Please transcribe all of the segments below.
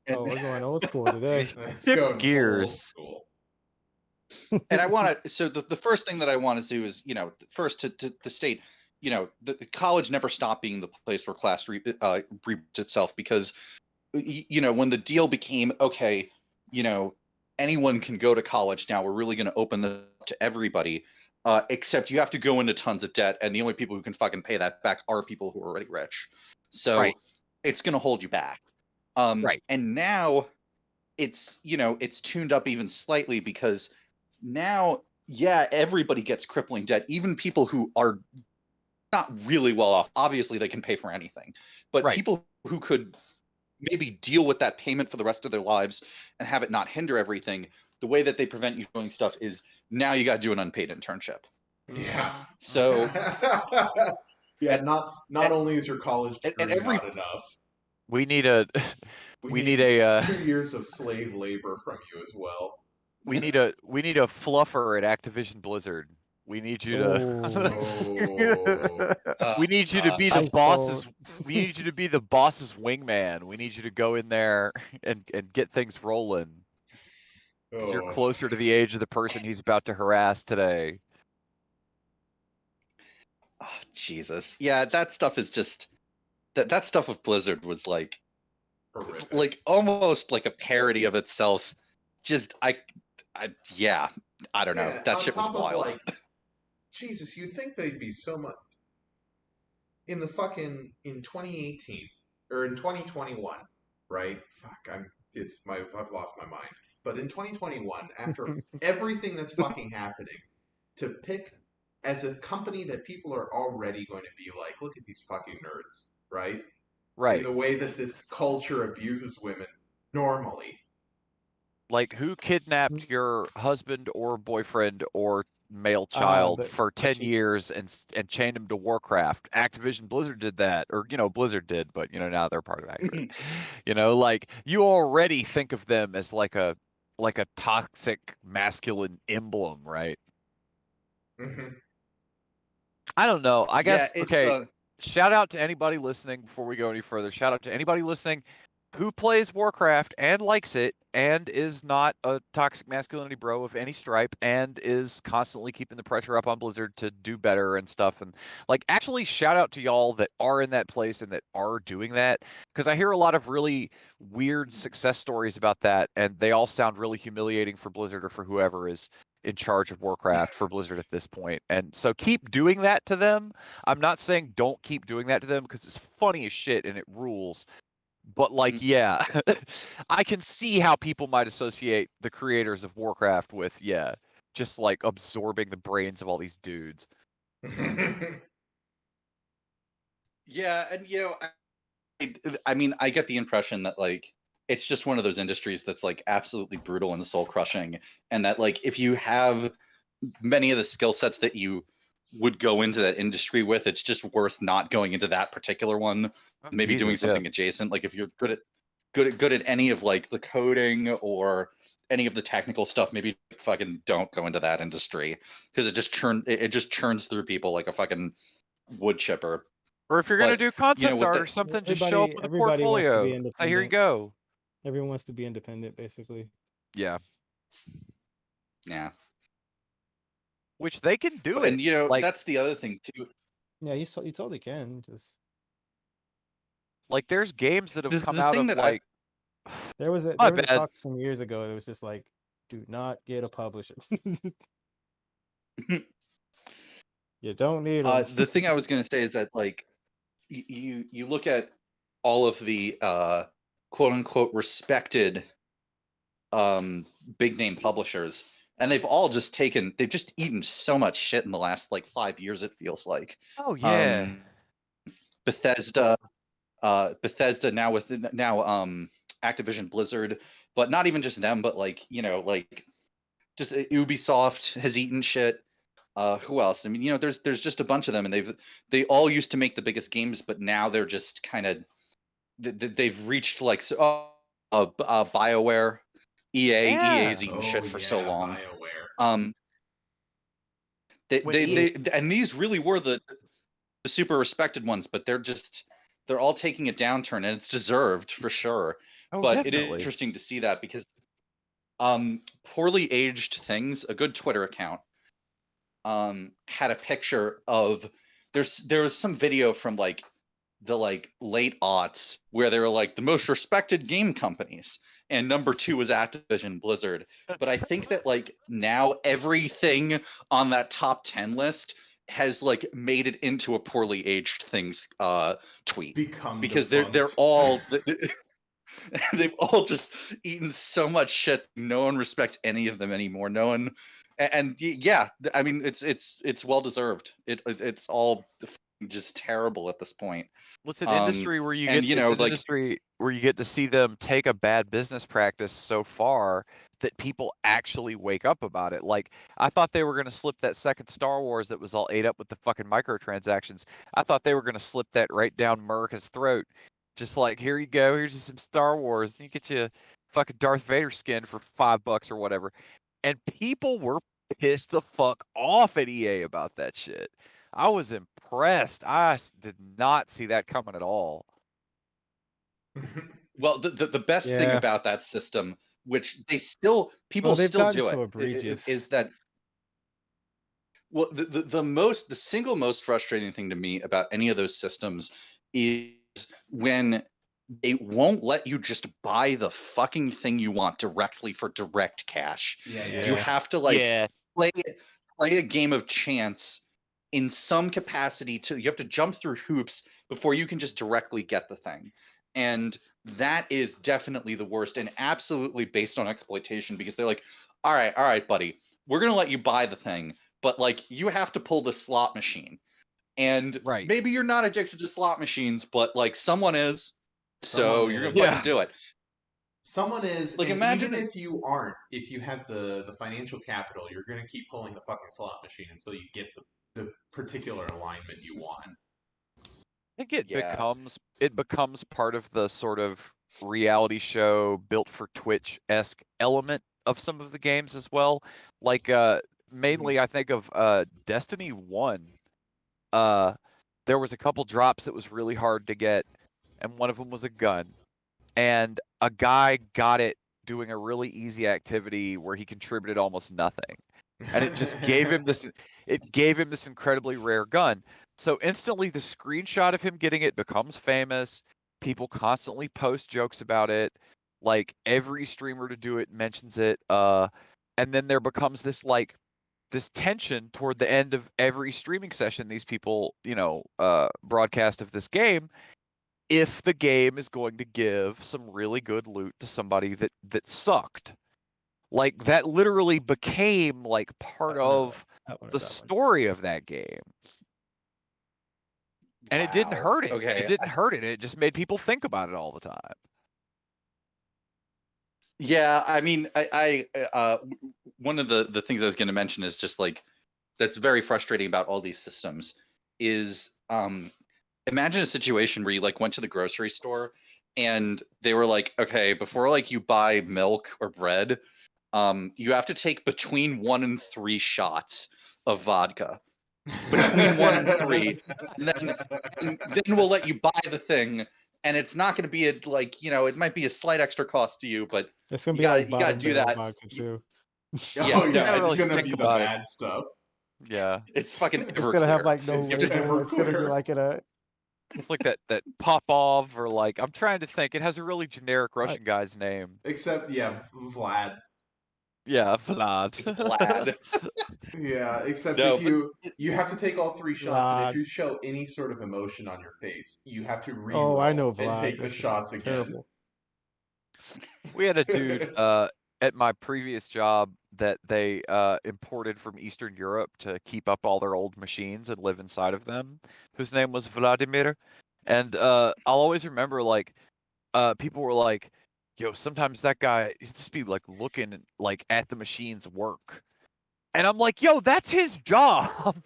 Oh, we're going old school today. Let's Shift go gears. full old school. And I want to. So the first thing that I want to do is, first to state, the college never stopped being the place where class reboots itself, because, when the deal became okay, anyone can go to college now. We're really going to open this up to everybody, except you have to go into tons of debt, and the only people who can fucking pay that back are people who are already rich. So Right. it's going to hold you back. Right. And now it's tuned up even slightly, because now, everybody gets crippling debt, even people who are not really well off. Obviously, they can pay for anything, but Right. people who could maybe deal with that payment for the rest of their lives and have it not hinder everything, the way that they prevent you doing stuff is now you got to do an unpaid internship. Yeah. So yeah, not only is your college degree every not enough, We need a we need a 2 years of slave labor from you as well. we need a fluffer at Activision Blizzard. We need you to we need you to be the Ice boss's cold. we need you to be the boss's wingman. We need you to go in there and get things rolling. You're closer to the age of the person he's about to harass today. Oh, Jesus. Yeah, that stuff is just that stuff with Blizzard was like almost like a parody of itself. Just I don't know. Yeah, That on shit was top of, wild. like, Jesus, you'd think they'd be so much in 2018 or in 2021, right? Fuck, I've lost my mind. But in 2021, after everything that's fucking happening, to pick as a company that people are already going to be like, look at these fucking nerds, right? Right. In the way that this culture abuses women normally. Like, who kidnapped your husband or boyfriend or male child for 10 years and chained him to Warcraft? Activision Blizzard did that, or Blizzard did, but now they're part of Activision. Like, you already think of them as like a toxic masculine emblem, right? Mm-hmm. I don't know. I guess it's, shout out to anybody listening before we go any further. Shout out to anybody listening who plays Warcraft and likes it and is not a toxic masculinity bro of any stripe and is constantly keeping the pressure up on Blizzard to do better and stuff. And actually shout out to y'all that are in that place and that are doing that, because I hear a lot of really weird success stories about that, and they all sound really humiliating for Blizzard or for whoever is in charge of Warcraft for Blizzard at this point. And so keep doing that to them. I'm not saying don't keep doing that to them, because it's funny as shit and it rules. But yeah, I can see how people might associate the creators of Warcraft with, just absorbing the brains of all these dudes. Yeah, and I mean, I get the impression that it's just one of those industries that's absolutely brutal and soul crushing, and that if you have many of the skill sets that you would go into that industry with, it's just worth not going into that particular one. Maybe doing something adjacent. If you're good at any of the coding or any of the technical stuff, maybe fucking don't go into that industry, because it just churns through people like a fucking wood chipper. Or if you're gonna do concept art or something, just show up with a portfolio. Here you go. Everyone wants to be independent, basically. Yeah. Yeah. Which they can do it. And that's the other thing too. Yeah, you totally can. Just there's games that have come out of there was a talk some years ago that was just do not get a publisher. You don't need them. The thing I was going to say is that you look at all of the quote unquote respected big name publishers, and they've just eaten so much shit in the last 5 years, it feels like. Oh yeah. Bethesda now with Activision Blizzard, but not even just them, but just Ubisoft has eaten shit. Who else? I mean, there's just a bunch of them, and they all used to make the biggest games, but now they're just kind of they've reached BioWare, EA's eaten shit for so long. BioWare. And these really were the super respected ones, but they're all taking a downturn, and it's deserved for sure. but it is definitely. interesting to see that because Poorly Aged Things, a good Twitter account, had a picture of there was some video from like the like late aughts where they were like the most respected game companies, and number 2 was Activision Blizzard. But I think that like now everything on that top 10 list has like made it into a Poorly Aged Things tweet because they're all they've all just eaten so much shit. No one respects any of them anymore. No one, and yeah, I mean it's well deserved. It's all just terrible at this point. Well, it's an industry where you and get you know, like industry where you get to see them take a bad business practice so far that people actually wake up about it. Like I thought they were going to slip that second Star Wars that was all ate up with the fucking microtransactions. I thought they were going to slip that right down America's throat. Just like, here you go, here's some Star Wars. And you get you a fucking Darth Vader skin for $5 or whatever. And people were pissed the fuck off at EA about that shit. I was impressed. I did not see that coming at all. Well, the best thing about that system, which people still do so it, egregious. is that the single most frustrating thing to me about any of those systems is when they won't let you just buy the fucking thing you want directly for direct cash. You have to play a game of chance in some capacity. You have to jump through hoops before you can just directly get the thing. And that is definitely the worst and absolutely based on exploitation, because they're like, all right, buddy, we're going to let you buy the thing, but like you have to pull the slot machine. And maybe you're not addicted to slot machines, but like someone is. So you're going to fucking do it. Someone is, like, and imagine even if you aren't, if you have the financial capital, you're going to keep pulling the fucking slot machine until you get the particular alignment you want. I think it becomes part of the sort of reality show built for Twitch-esque element of some of the games as well. Like mainly I think of Destiny 1. There was a couple drops that was really hard to get, and one of them was a gun. And a guy got it doing a really easy activity where he contributed almost nothing. And it just gave him this incredibly rare gun. So instantly the screenshot of him getting it becomes famous. People constantly post jokes about it. Like every streamer to do it mentions it. And then there becomes this tension toward the end of every streaming session these people, broadcast of this game, if the game is going to give some really good loot to somebody that sucked. Like that literally became like part of the story of that game. And it didn't hurt it. Okay. It didn't hurt it. It just made people think about it all the time. Yeah, I mean, I one of the things I was going to mention is just like that's very frustrating about all these systems is imagine a situation where you like went to the grocery store and they were like, okay, before like you buy milk or bread, you have to take between 1 and 3 shots of vodka. Between 1 and 3, and then we'll let you buy the thing, and it's not going to be it might be a slight extra cost to you, but it's going to you be gotta do that. Vodka too. It's going to be the bad stuff. Yeah, it's fucking. It's going to have like no label. It's going to be like it's like that Popov, or like I'm trying to think. It has a really generic Russian guy's name. Except Vlad. Yeah, Vlad. It's Vlad. Yeah, except if you have to take all 3 shots, and if you show any sort of emotion on your face, you have to re-roll and take the shots again. Terrible. We had a dude at my previous job that they imported from Eastern Europe to keep up all their old machines and live inside of them, whose name was Vladimir. And I'll always remember like people were like, yo, sometimes that guy just be like looking like at the machines work. And I'm like, yo, that's his job.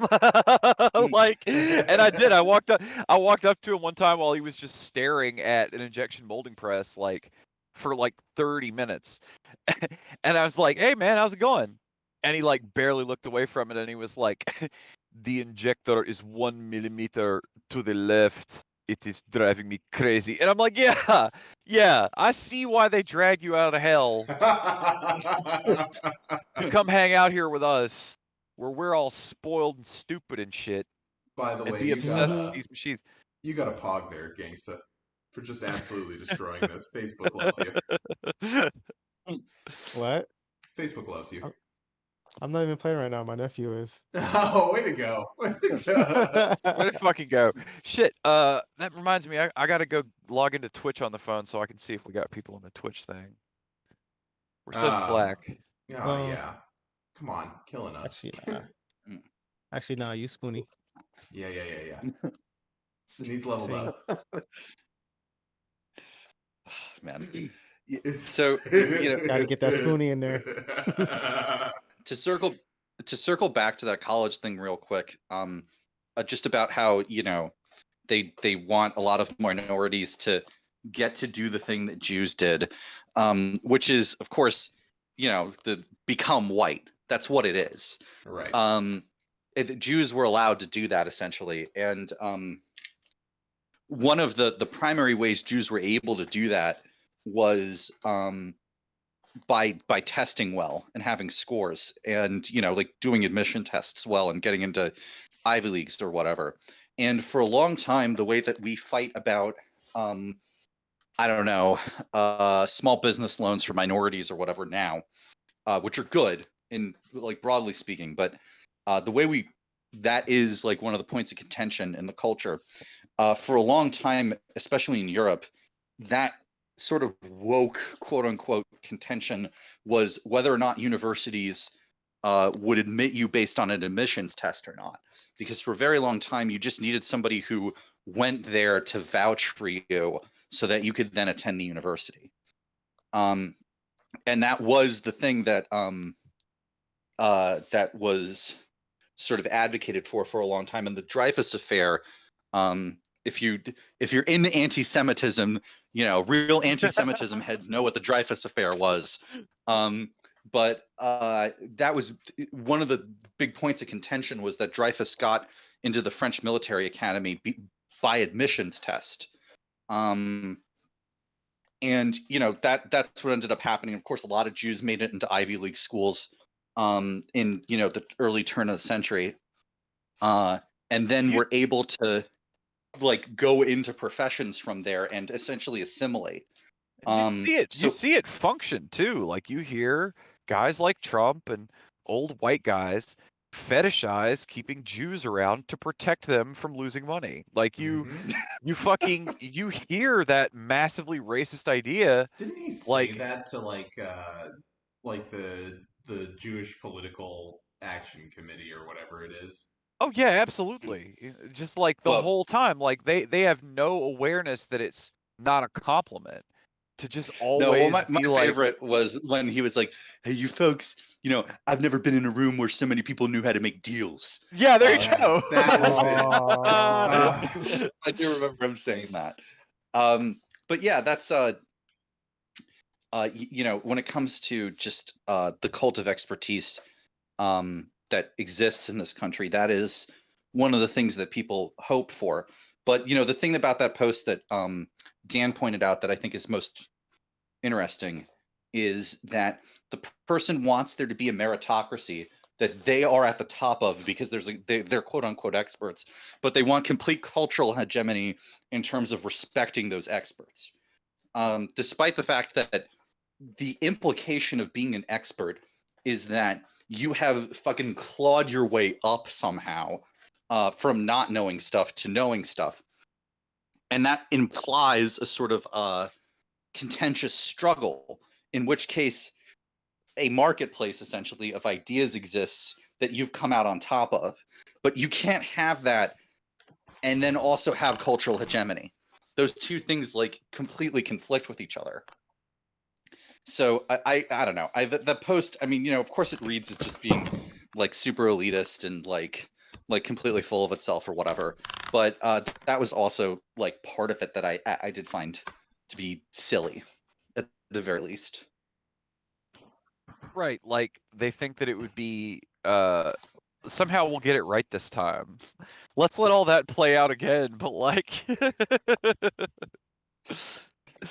Like, and I did. I walked up to him one time while he was just staring at an injection molding press like for like 30 minutes. And I was like, hey man, how's it going? And he like barely looked away from it, and he was like, the injector is 1 millimeter to the left. it is driving me crazy. And I'm like, yeah, I see why they drag you out of hell to come hang out here with us, where we're all spoiled and stupid and shit. By the And way, be obsessed with these machines. You got a pog there, gangsta, for just absolutely destroying this. Facebook loves you. What? Facebook loves you. I'm not even playing right now. My nephew is. Oh, way to go. Way to go. Way to fucking go. Shit, that reminds me, I gotta go log into Twitch on the phone so I can see if we got people on the Twitch thing. We're so slack. Oh, yeah. Come on, killing us. Actually, nah, you Spoonie. Yeah. Needs leveled up. Man. So, you know, gotta get that Spoonie in there. to circle back to that college thing real quick, just about how, you know, they want a lot of minorities to get to do the thing that Jews did, which is, of course, you know, become white. That's what it is. Right. Jews were allowed to do that essentially, and one of the primary ways Jews were able to do that was by testing well and having scores, and, you know, like doing admission tests well and getting into Ivy Leagues or whatever. And for a long time, the way that we fight about I don't know, small business loans for minorities or whatever now, which are good in, like, broadly speaking, but the way that is like one of the points of contention in the culture for a long time, especially in Europe. That sort of woke, quote unquote, contention was whether or not universities would admit you based on an admissions test or not. Because for a very long time, you just needed somebody who went there to vouch for you so that you could then attend the university. And that was the thing that that was sort of advocated for a long time. And the Dreyfus affair, if you're in anti-Semitism, you know, real anti-Semitism heads know what the Dreyfus affair was. But that was one of the big points of contention, was that Dreyfus got into the French military academy by admissions test. And, you know, that's what ended up happening. Of course, a lot of Jews made it into Ivy League schools in, you know, the early turn of the century. And then were able to, like, go into professions from there and essentially assimilate. You see it function too. Like, you hear guys like Trump and old white guys fetishize keeping Jews around to protect them from losing money. Like, you hear that massively racist idea. Didn't he say that to like the Jewish Political Action Committee or whatever it is? Oh yeah, absolutely. Just like the whole time, like they have no awareness that it's not a compliment to just always. No, well, my favorite was when he was like, "Hey, you folks, you know, I've never been in a room where so many people knew how to make deals." Yeah, there you go. I do remember him saying that. But yeah, that's you know, when it comes to just the cult of expertise that exists in this country, that is one of the things that people hope for. But, you know, the thing about that post that Dan pointed out that I think is most interesting is that the person wants there to be a meritocracy that they are at the top of because they're quote unquote experts, but they want complete cultural hegemony in terms of respecting those experts. Despite the fact that the implication of being an expert is that you have fucking clawed your way up somehow from not knowing stuff to knowing stuff. And that implies a sort of contentious struggle, in which case a marketplace essentially of ideas exists that you've come out on top of. But you can't have that and then also have cultural hegemony. Those two things like completely conflict with each other. So I don't know. The post, I mean, you know, of course it reads as just being like super elitist and like completely full of itself or whatever. But that was also like part of it that I did find to be silly, at the very least. Right, like they think that it would be somehow we'll get it right this time. Let's let all that play out again, but like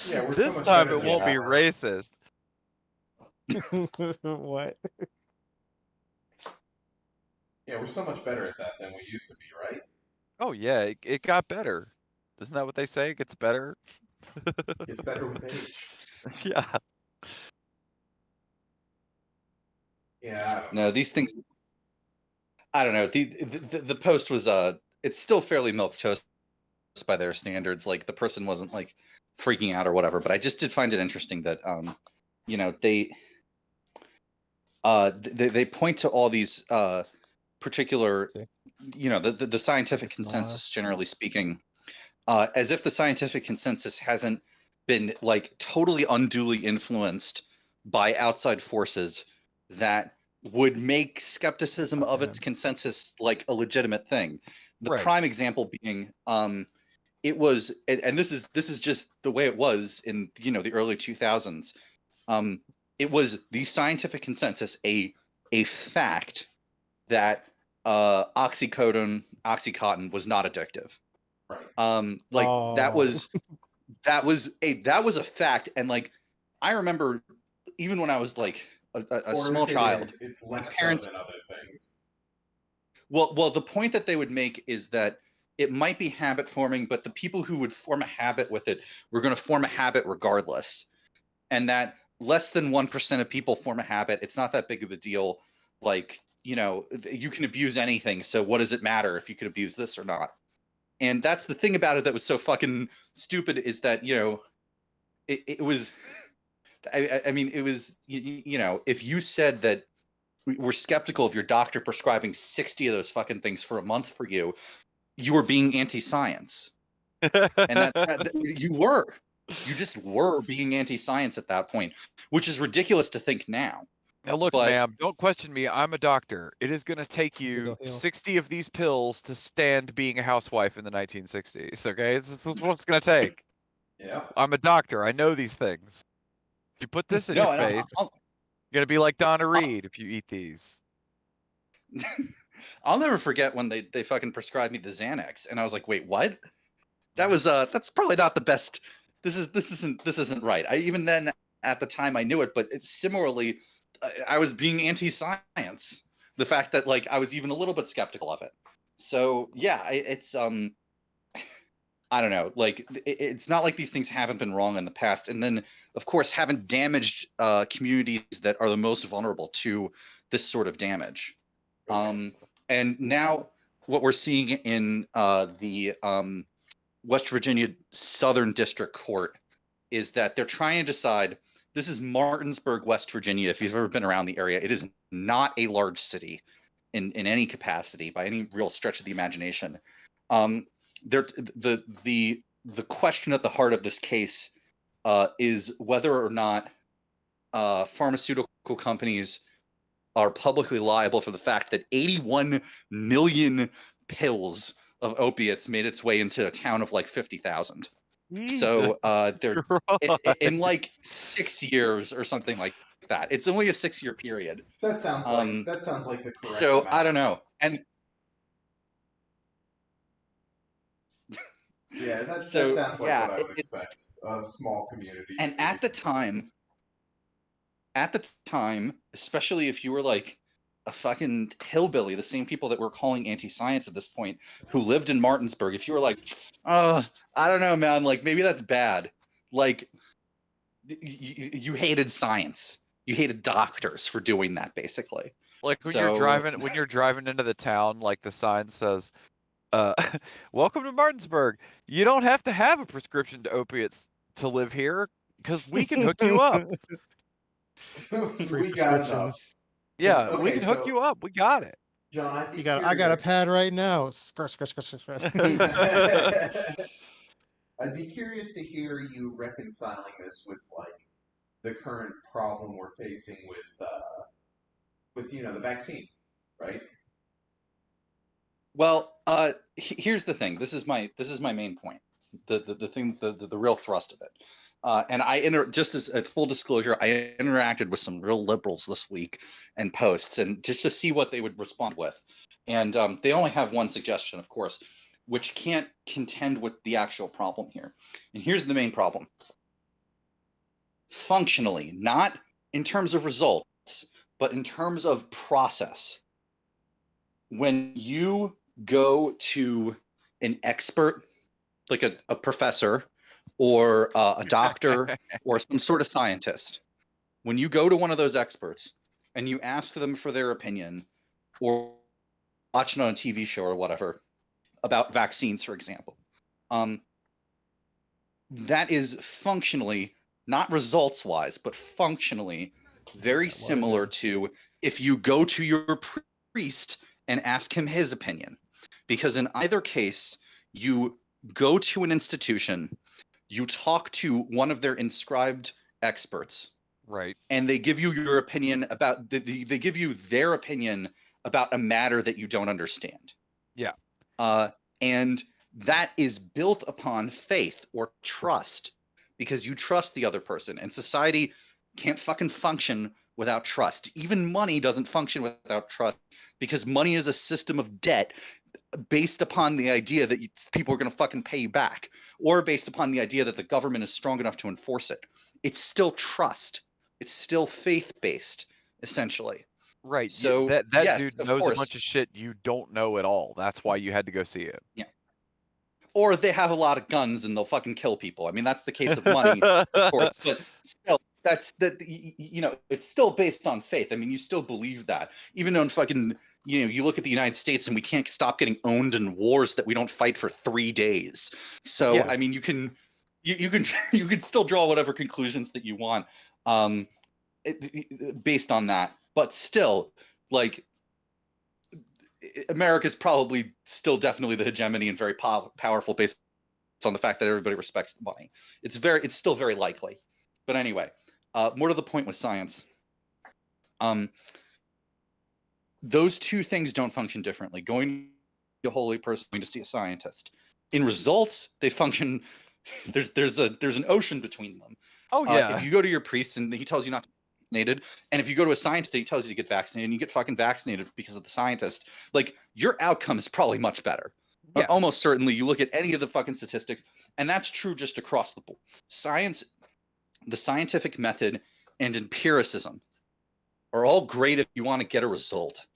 Yeah, we're so this much time better it than won't be we were. racist. What? Yeah, we're so much better at that than we used to be, right? Oh yeah, it got better. Isn't that what they say? It gets better. It's better with age. Yeah. Yeah, I don't know. No, these things. I don't know. The post was it's still fairly milquetoast by their standards. Like the person wasn't like freaking out or whatever, but I just did find it interesting that you know, they point to all these particular, you know, the scientific consensus, generally speaking, as if the scientific consensus hasn't been like totally unduly influenced by outside forces that would make skepticism of its consensus like a legitimate thing. The prime example being it was, and this is just the way it was in, you know, the early 2000s. It was the scientific consensus, a fact that oxycodone, oxycontin was not addictive. Right. Like that was a fact, and like I remember even when I was like a small child, it's less parents, so than other things. Well, the point that they would make is that it might be habit forming, but the people who would form a habit with it were going to form a habit regardless, and that less than 1% of people form a habit. It's not that big of a deal. Like, you know, you can abuse anything, so what does it matter if you could abuse this or not? And that's the thing about it that was so fucking stupid, is that, you know, it was, I mean, it was, you know, if you said that we're skeptical of your doctor prescribing 60 of those fucking things for a month for you, you were being anti-science. And that you just were being anti-science at that point, which is ridiculous to think now. Now look, ma'am, don't question me. I'm a doctor. It is going to take you 60 of these pills to stand being a housewife in the 1960s, okay? This is what it's going to take. Yeah. I'm a doctor. I know these things. If you put this in your face, you're going to be like Donna Reed if you eat these. I'll never forget when they fucking prescribed me the Xanax, and I was like, wait, what? That was that's probably not the best. This isn't right. I even then at the time I knew it, but similarly, I was being anti-science. The fact that like I was even a little bit skeptical of it. So yeah, it's I don't know. Like it's not like these things haven't been wrong in the past, and then of course haven't damaged communities that are the most vulnerable to this sort of damage. And now what we're seeing in the West Virginia Southern District Court is that they're trying to decide. This is Martinsburg, West Virginia. If you've ever been around the area, it is not a large city in any capacity by any real stretch of the imagination. The question at the heart of this case is whether or not pharmaceutical companies are publicly liable for the fact that 81 million pills of opiates made its way into a town of like 50,000. So they're in like 6 years or something like that. It's only a 6-year period. That sounds like the correct so amount. I don't know. And yeah, that sounds like what I would expect. A small community. And at the time, especially if you were like a fucking hillbilly, the same people that we're calling anti-science at this point, who lived in Martinsburg, if you were like, I don't know, man, like maybe that's bad. Like you hated science. You hated doctors for doing that, basically. Like when you're driving into the town, like the sign says, welcome to Martinsburg. You don't have to have a prescription to opiates to live here, because we can hook you up. Free prescriptions. Yeah, okay, we can hook you up. We got it. John, I got a pad right now. I'd be curious to hear you reconciling this with like the current problem we're facing with you know, the vaccine, right? Well, here's the thing. This is my main point. The real thrust of it. And just as a full disclosure, I interacted with some real liberals this week and posts, and just to see what they would respond with. And they only have one suggestion, of course, which can't contend with the actual problem here. And here's the main problem. Functionally, not in terms of results, but in terms of process. When you go to an expert, like a professor or a doctor or some sort of scientist, when you go to one of those experts and you ask them for their opinion, or watch it on a TV show or whatever about vaccines, for example, that is functionally, not results wise, but functionally very similar to if you go to your priest and ask him his opinion. Because in either case, you go to an institution, you talk to one of their inscribed experts, right, and they give you your opinion about they give you their opinion about a matter that you don't understand. Yeah. And that is built upon faith or trust, because you trust the other person, and society can't fucking function without trust. Even money doesn't function without trust, because money is a system of debt based upon the idea that people are going to fucking pay you back, or based upon the idea that the government is strong enough to enforce it. It's still trust. It's still faith-based, essentially. Right. So that yes, dude of knows course. a bunch of shit you don't know at all. That's why you had to go see it. Yeah. Or they have a lot of guns and they'll fucking kill people. I mean, that's the case of money, of course. But still, it's still based on faith. I mean, you still believe that, even though fucking, you look at the United States and we can't stop getting owned in wars that we don't fight for 3 days. So yeah. I mean, you can still draw whatever conclusions that you want, based on that. But still, like, America's probably still definitely the hegemony and very powerful based on the fact that everybody respects the money. It's still very likely. But anyway, more to the point with science. Those two things don't function differently. Going to a holy person, going to see a scientist. In results, they function. There's an ocean between them. Oh yeah. If you go to your priest and he tells you not to get vaccinated, and if you go to a scientist and he tells you to get vaccinated and you get fucking vaccinated because of the scientist, like, your outcome is probably much better. Yeah. Almost certainly. You look at any of the fucking statistics, and that's true just across the board. Science, the scientific method, and empiricism are all great if you want to get a result.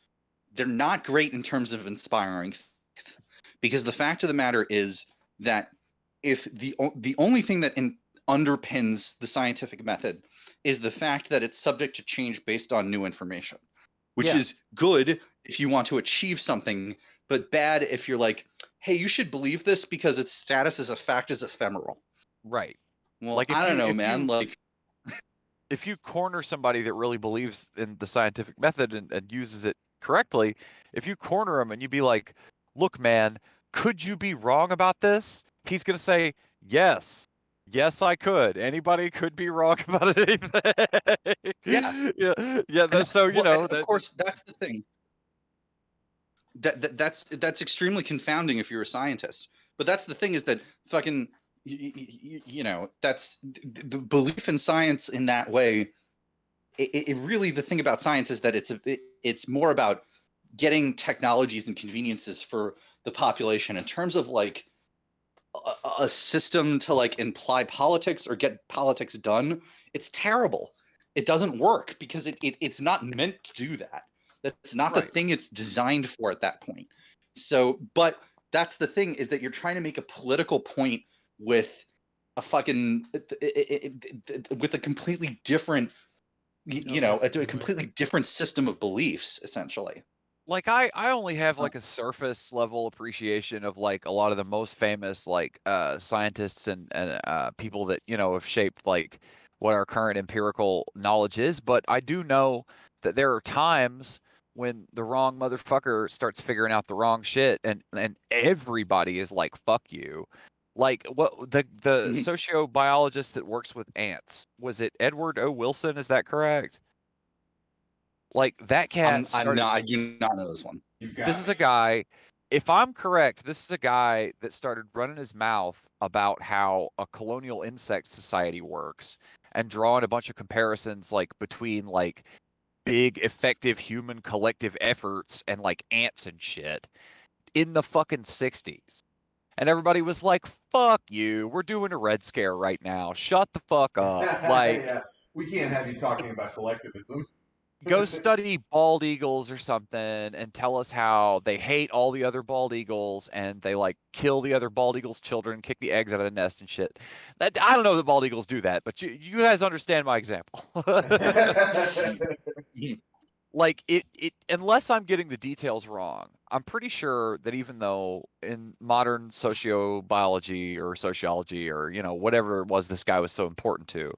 They're not great in terms of inspiring faith, because the fact of the matter is that if the only thing that underpins the scientific method is the fact that it's subject to change based on new information, which is good if you want to achieve something, but bad if you're like, hey, you should believe this because its status as a fact is ephemeral. Right. Well, like, I don't know, man. If you corner somebody that really believes in the scientific method and uses it correctly, if you corner him and you be like, look, man, could you be wrong about this? He's going to say, yes, I could. Anybody could be wrong about anything. Yeah. Yeah. So, of course, that's the thing. That's extremely confounding if you're a scientist. But that's the thing, is that fucking, that's the belief in science in that way. It really, the thing about science is that it's more about getting technologies and conveniences for the population. In terms of like a system to like imply politics or get politics done, it's terrible. It doesn't work because it's not meant to do that. That's not the thing it's designed for at that point. So, but that's the thing, is that you're trying to make a political point with a fucking with a completely different, a completely different system of beliefs, essentially. Like, I only have like a surface level appreciation of like a lot of the most famous like scientists and people that have shaped like what our current empirical knowledge is, but I do know that there are times when the wrong motherfucker starts figuring out the wrong shit, and everybody is like, fuck you. Like, what the sociobiologist that works with ants, was it Edward O. Wilson? Is that correct? Like, that cat I do not know this one. This is a guy, if I'm correct, this is a guy that started running his mouth about how a colonial insect society works and drawing a bunch of comparisons like between like big effective human collective efforts and like ants and shit in the fucking 60s. And everybody was like, fuck you, we're doing a Red Scare right now, shut the fuck up. Like, yeah, we can't have you talking about collectivism. go study bald eagles or something and tell us how they hate all the other bald eagles and they like kill the other bald eagles' children, kick the eggs out of the nest and shit. I don't know that bald eagles do that, but you guys understand my example. Like it unless I'm getting the details wrong, I'm pretty sure that even though in modern sociobiology or sociology or whatever it was this guy was so important to,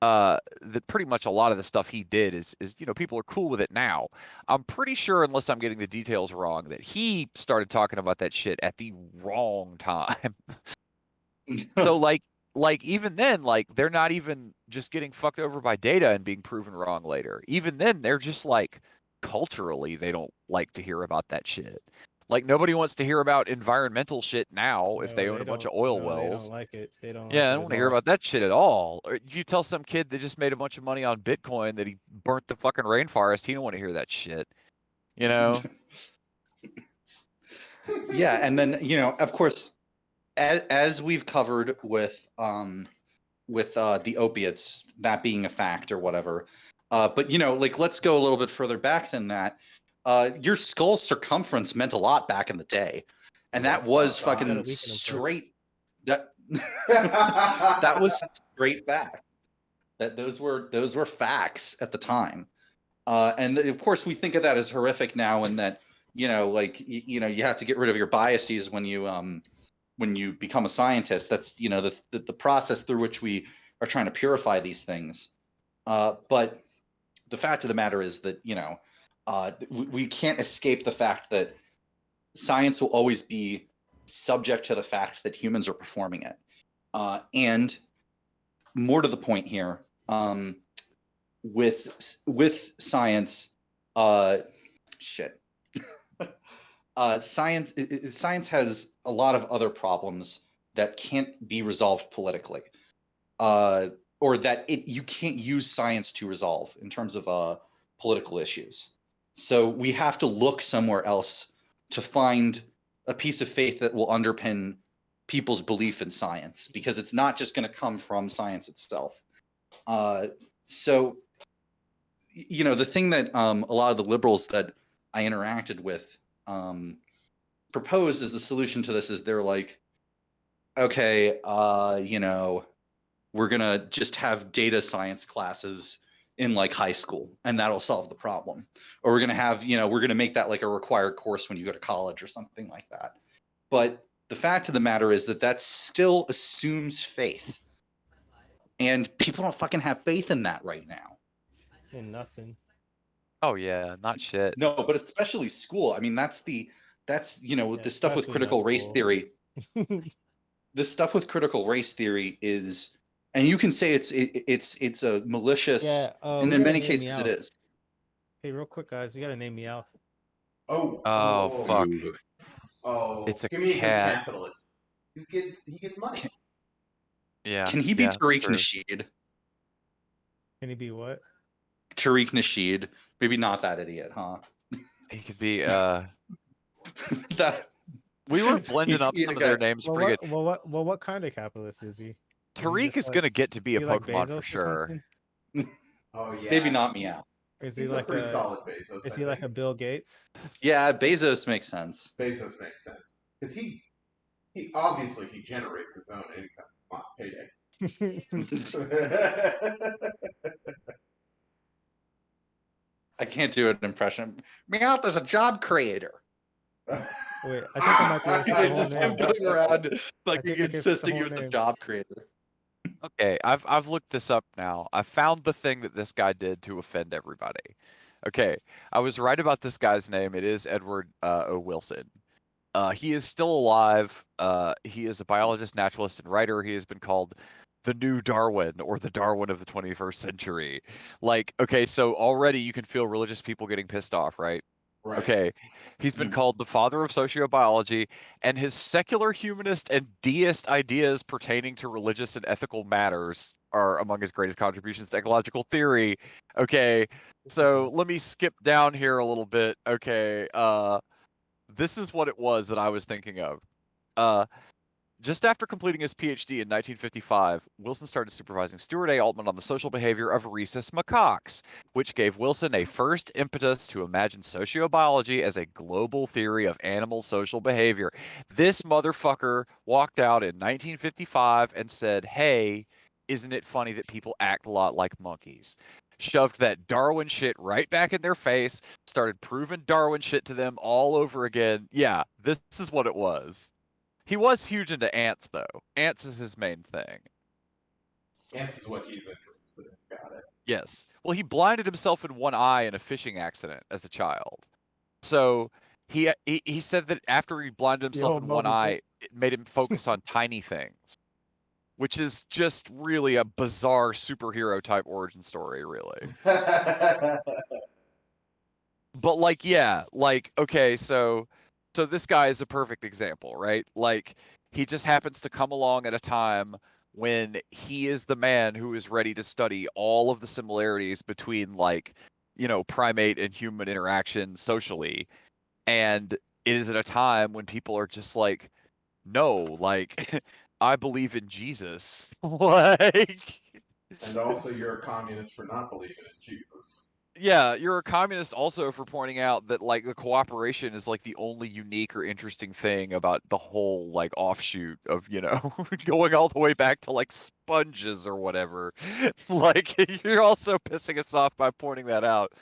that pretty much a lot of the stuff he did is people are cool with it now. I'm pretty sure, unless I'm getting the details wrong, that he started talking about that shit at the wrong time. So like even then, like they're not even just getting fucked over by data and being proven wrong later. Even then, they're just like culturally they don't like to hear about that shit. Like nobody wants to hear about environmental shit now if they own a bunch of oil wells. They don't like it. They don't. Yeah, like I don't want to hear about that shit at all. Or you tell some kid that just made a bunch of money on Bitcoin that he burnt the fucking rainforest, he don't want to hear that shit. You know? Yeah, and then of course, as we've covered with the opiates, that being a fact or whatever. But like let's go a little bit further back than that. Your skull circumference meant a lot back in the day, and that was fucking straight. That that was straight fact. That those were facts at the time, and of course we think of that as horrific now, and that like you have to get rid of your biases when you become a scientist. That's the process through which we are trying to purify these things. But the fact of the matter is that we can't escape the fact that science will always be subject to the fact that humans are performing it. And more to the point here, with science, science has a lot of other problems that can't be resolved politically, or that you can't use science to resolve in terms of political issues. So we have to look somewhere else to find a piece of faith that will underpin people's belief in science, because it's not just going to come from science itself. So the thing that a lot of the liberals that I interacted with proposed as the solution to this is they're like, okay, we're gonna just have data science classes in like high school and that'll solve the problem, or we're gonna have we're gonna make that like a required course when you go to college or something like that. But the fact of the matter is that still assumes faith, and people don't fucking have faith in that right now. In nothing. Oh yeah, not shit. No, but especially school. I mean, that's the stuff with critical race theory. This stuff with critical race theory is, and you can say it's a malicious, and in many cases it is. Hey, real quick, guys, we gotta name me out. Oh fuck! It's a give me cat. A capitalist. He gets money. Yeah. Can he be Tariq Nasheed? Can he be what? Tariq Nasheed. Maybe not that idiot, huh? He could be that. We were blending up some of their names pretty good. What kind of capitalist is he? Tariq is gonna get to be a Pokemon like for sure. Oh yeah. Maybe not Meow. Is he like a solid Bezos? Is he like a Bill Gates? Yeah, Bezos makes sense. Bezos makes sense because he obviously he generates his own income on payday. I can't do an impression. Meowth is a job creator. Wait, I think I might be able to get the whole name. Going around like insisting he was the job creator. Okay, I've looked this up now. I found the thing that this guy did to offend everybody. Okay, I was right about this guy's name. It is Edward O. Wilson. He is still alive. He is a biologist, naturalist, and writer. He has been called the new Darwin, or the Darwin of the 21st century. Like, okay, so already you can feel religious people getting pissed off, right? Right. Okay, he's been called the father of sociobiology, and his secular humanist and deist ideas pertaining to religious and ethical matters are among his greatest contributions to ecological theory. Okay, so let me skip down here a little bit. Okay, this is what it was that I was thinking of. Just after completing his PhD in 1955, Wilson started supervising Stuart A. Altman on the social behavior of rhesus macaques, which gave Wilson a first impetus to imagine sociobiology as a global theory of animal social behavior. This motherfucker walked out in 1955 and said, "Hey, isn't it funny that people act a lot like monkeys?" Shoved that Darwin shit right back in their face, started proving Darwin shit to them all over again. Yeah, this is what it was. He was huge into ants, though. Ants is his main thing. Ants is what he's interested in. Got it. Yes. Well, he blinded himself in one eye in a fishing accident as a child. So he said that after he blinded himself in one eye, it made him focus on tiny things, which is just really a bizarre superhero type origin story, really. But like, yeah, like, okay, so this guy is a perfect example, right? Like, he just happens to come along at a time when he is the man who is ready to study all of the similarities between, like, you know, primate and human interaction socially. And it is at a time when people are just like, no, like, I believe in Jesus. Like, and also you're a communist for not believing in Jesus. yeah, you're a communist also for pointing out that, like, the cooperation is, like, the only unique or interesting thing about the whole, like, offshoot of, you know, going all the way back to, like, sponges or whatever. Like, you're also pissing us off by pointing that out.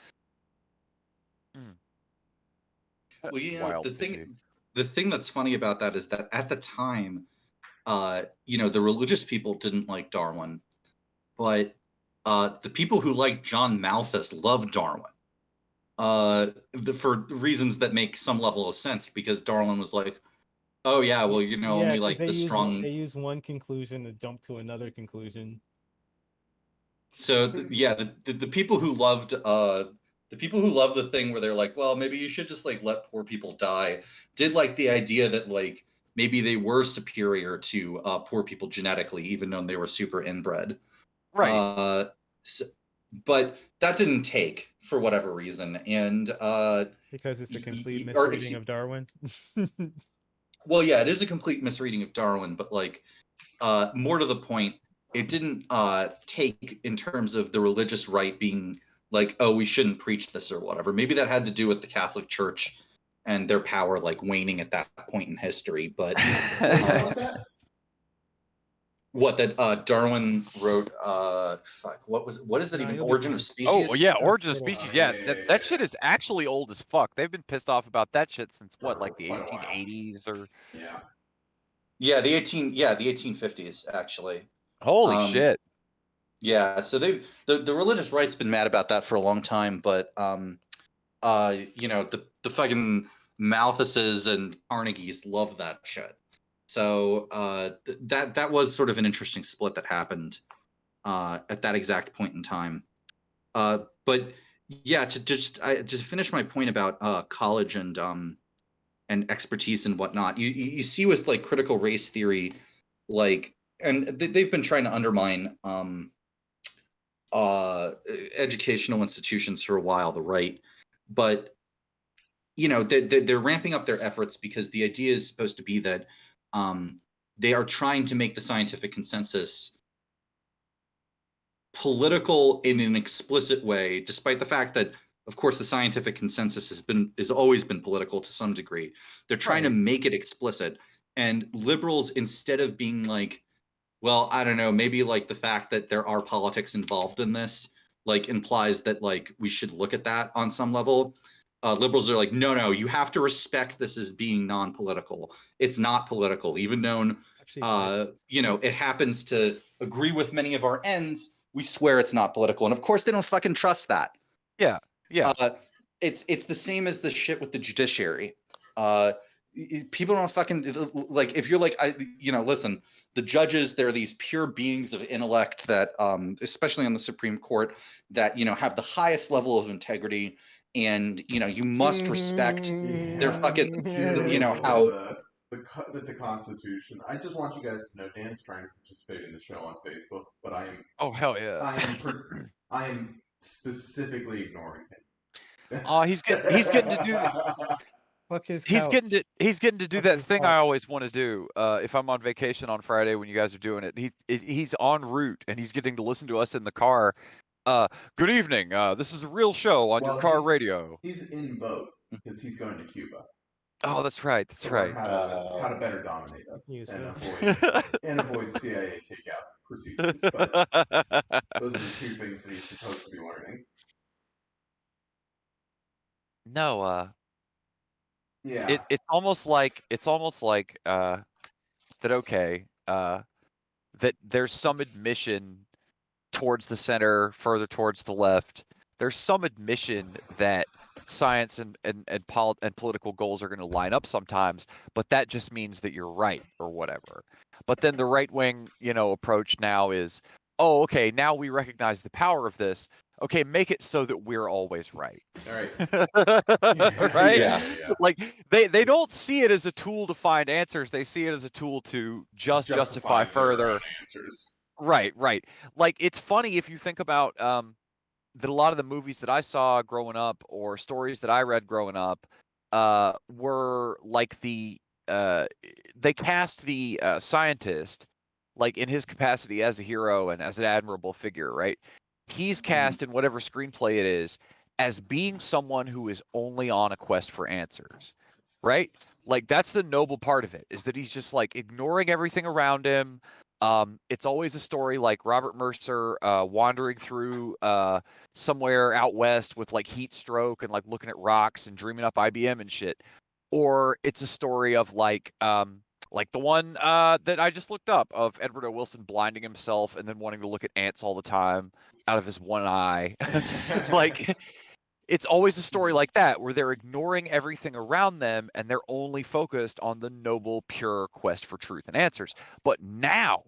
Well, you know, Wild the thing that's funny about that is that at the time, you know, the religious people didn't like Darwin, but the people who liked John Malthus loved Darwin. For reasons that make some level of sense, because Darwin was like, oh yeah, well, you know, only like they strong. They use one conclusion to jump to another conclusion. So yeah, the people who loved the thing where they're like, well, maybe you should just like let poor people die, did like the idea that like maybe they were superior to poor people genetically, even though they were super inbred. Right. But that didn't take for whatever reason, and because it's a complete misreading of Darwin. Well, yeah, it is a complete misreading of Darwin, but like more to the point, it didn't take in terms of the religious right being like, oh, we shouldn't preach this or whatever. Maybe that had to do with the Catholic Church and their power like waning at that point in history. But what that Darwin wrote? What is that even? Origin of Species? Oh yeah, Origin of Species. Yeah, that shit is actually old as fuck. They've been pissed off about that shit since what, like the 1880s or? Yeah, the 1850s actually. Holy shit. Yeah, so the religious right's been mad about that for a long time, but you know, the fucking Malthuses and Carnegies love that shit. So that was sort of an interesting split that happened at that exact point in time. But yeah, to finish my point about college and expertise and whatnot, you see with like critical race theory, like, and they've been trying to undermine educational institutions for a while, the right, but you know, they're ramping up their efforts because the idea is supposed to be that they are trying to make the scientific consensus political in an explicit way, despite the fact that, of course, the scientific consensus has always been political to some degree. They're trying to make it explicit, and liberals, instead of being like, well, I don't know, maybe like the fact that there are politics involved in this like implies that like we should look at that on some level. Liberals are like, no, you have to respect this as being non-political. It's not political, even though you know, it happens to agree with many of our ends. We swear it's not political, and of course they don't fucking trust that. Yeah. It's the same as the shit with the judiciary. People don't fucking like, if you're like, you know, listen, the judges, they're these pure beings of intellect that especially on the Supreme Court, that, you know, have the highest level of integrity, and you must respect their fucking how the Constitution. I just want you guys to know Dan's trying to participate in the show on Facebook, but I am. Oh hell yeah! I am specifically ignoring him. Oh, he's getting to do. Fuck his He's couch. getting to do Fuck that his thing I couch. always want to do. If I'm on vacation on Friday when you guys are doing it, he's en route and he's getting to listen to us in the car. Good evening. This is a real show on your car radio. He's in boat because he's going to Cuba. Oh, that's right. That's right. How to better dominate us and avoid CIA takeout procedures. But those are the two things that he's supposed to be learning. No. Yeah. It's almost like that. Okay. That there's some admission towards the center, further towards the left. There's some admission that science and political goals are going to line up sometimes, but that just means that you're right or whatever. But then the right wing, approach now is, oh, okay, now we recognize the power of this. Okay, make it so that we're always right. All right. Right? Yeah. Like they don't see it as a tool to find answers. They see it as a tool to justify further answers. Right. Like it's funny if you think about that a lot of the movies that I saw growing up or stories that I read growing up were like they cast the scientist like in his capacity as a hero and as an admirable figure, right? He's cast in whatever screenplay it is as being someone who is only on a quest for answers, right? Like that's the noble part of it, is that he's just like ignoring everything around him. It's always a story like Robert Mercer wandering through somewhere out west with like heat stroke and like looking at rocks and dreaming up IBM and shit. Or it's a story of like the one that I just looked up of Edward O. Wilson blinding himself and then wanting to look at ants all the time out of his one eye. Like it's always a story like that where they're ignoring everything around them and they're only focused on the noble, pure quest for truth and answers. But now,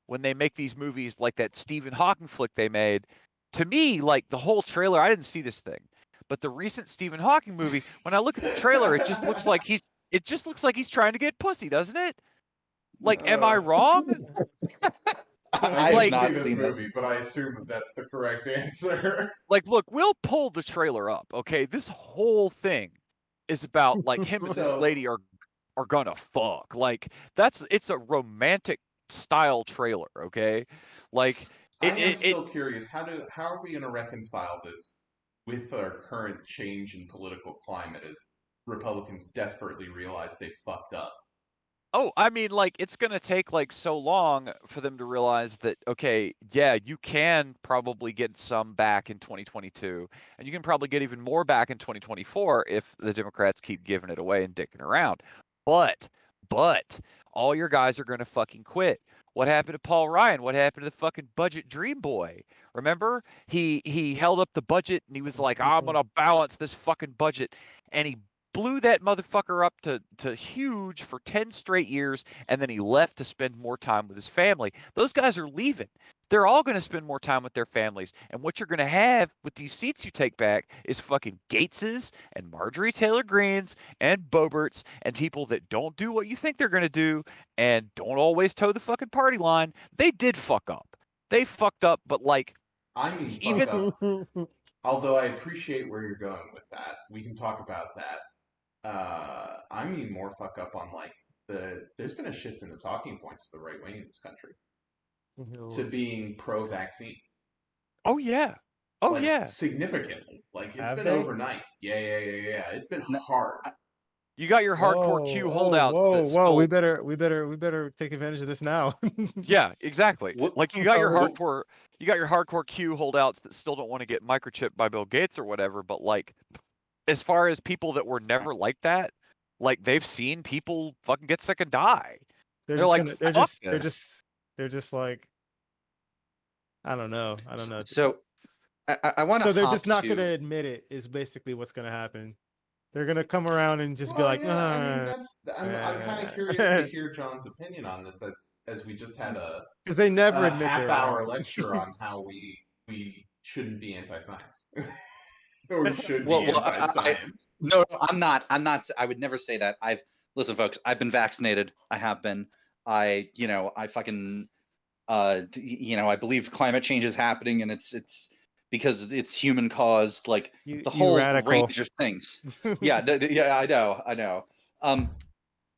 when they make these movies like that Stephen Hawking flick they made, to me, like the whole trailer, I didn't see this thing, but the recent Stephen Hawking movie, when I look at the trailer, it just looks like he's trying to get pussy, doesn't it? Like, am I wrong? I have not seen this movie, but I assume that's the correct answer. Like, look, we'll pull the trailer up, okay? This whole thing is about like him and this lady are gonna fuck. Like it's a romantic style trailer, okay? Like I am still curious. How are we gonna reconcile this with our current change in political climate as Republicans desperately realize they fucked up? Oh, I mean, like, it's going to take, like, so long for them to realize that, okay, yeah, you can probably get some back in 2022, and you can probably get even more back in 2024 if the Democrats keep giving it away and dicking around. But, all your guys are going to fucking quit. What happened to Paul Ryan? What happened to the fucking budget dream boy? Remember? He held up the budget, and he was like, I'm going to balance this fucking budget, and he blew that motherfucker up to huge for 10 straight years, and then he left to spend more time with his family. Those guys are leaving. They're all going to spend more time with their families. And what you're going to have with these seats you take back is fucking Gateses and Marjorie Taylor Greens and Boeberts and people that don't do what you think they're going to do and don't always toe the fucking party line. They did fuck up. They fucked up, but like... I mean, fuck up. Although I appreciate where you're going with that. We can talk about that. I mean more fuck up on like there's been a shift in the talking points for the right wing in this country to being pro-vaccine. Oh yeah. Significantly. Like it's been overnight. Yeah. It's been hard. You got your hardcore Q holdouts. Whoa! We better take advantage of this now. Yeah, exactly. Like you got your hardcore Q holdouts that still don't want to get microchipped by Bill Gates or whatever, but like as far as people that were never like that, like they've seen people fucking get sick and die. They're just like, I don't know. So I want to. So they're just not going to admit it. Is basically what's going to happen. They're going to come around and just be like, I'm kind of curious to hear John's opinion on this, as we just had because they never admit half-hour lecture on how we shouldn't be anti-science. Or should be anti-science. No, I'm not. I would never say that. Listen, folks. I've been vaccinated. I have been. I fucking, I believe climate change is happening, and it's because it's human caused. Like the whole range of things. Yeah, yeah, I know.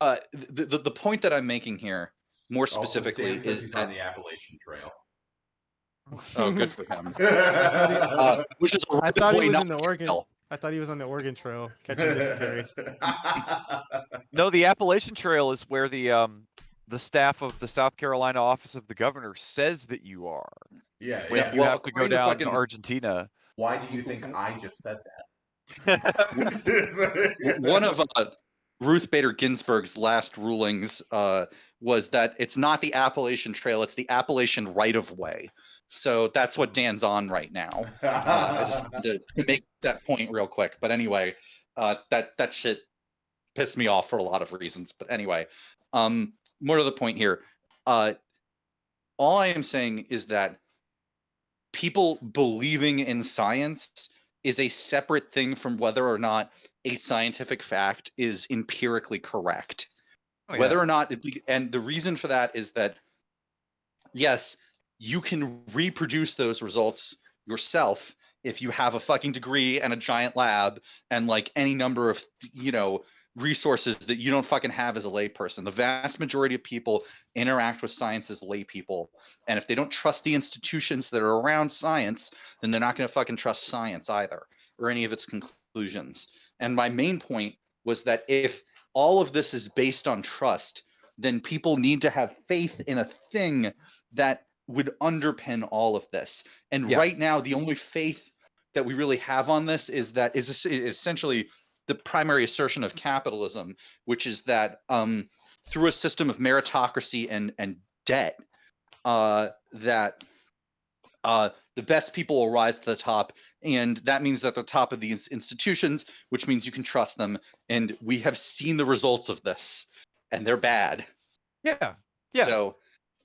The point that I'm making here, more specifically, also, Dan says is he's that on the Appalachian Trail. Oh, good for him. Which is I thought he was in the Oregon. I thought he was on the Oregon Trail catching dysentery. No, the Appalachian Trail is where the staff of the South Carolina Office of the Governor says that you are. Yeah, when you have to go down to Argentina. Why do you think I just said that? One of Ruth Bader Ginsburg's last rulings was that it's not the Appalachian Trail, it's the Appalachian right-of-way. So that's what Dan's on right now. I just wanted to make that point real quick. But anyway, that shit pissed me off for a lot of reasons. But anyway, more to the point here. All I am saying is that people believing in science is a separate thing from whether or not a scientific fact is empirically correct. Oh, yeah. Whether or not, and the reason for that is that, yes, you can reproduce those results yourself if you have a fucking degree and a giant lab and like any number of, resources that you don't fucking have as a layperson. The vast majority of people interact with science as lay people. And if they don't trust the institutions that are around science, then they're not going to fucking trust science either, or any of its conclusions. And my main point was that if all of this is based on trust, then people need to have faith in a thing that would underpin all of this. And right now, the only faith that we really have on this is essentially the primary assertion of capitalism, which is that through a system of meritocracy and debt, that the best people will rise to the top, and that means that the top of these institutions, which means you can trust them, and we have seen the results of this, and they're bad. Yeah. So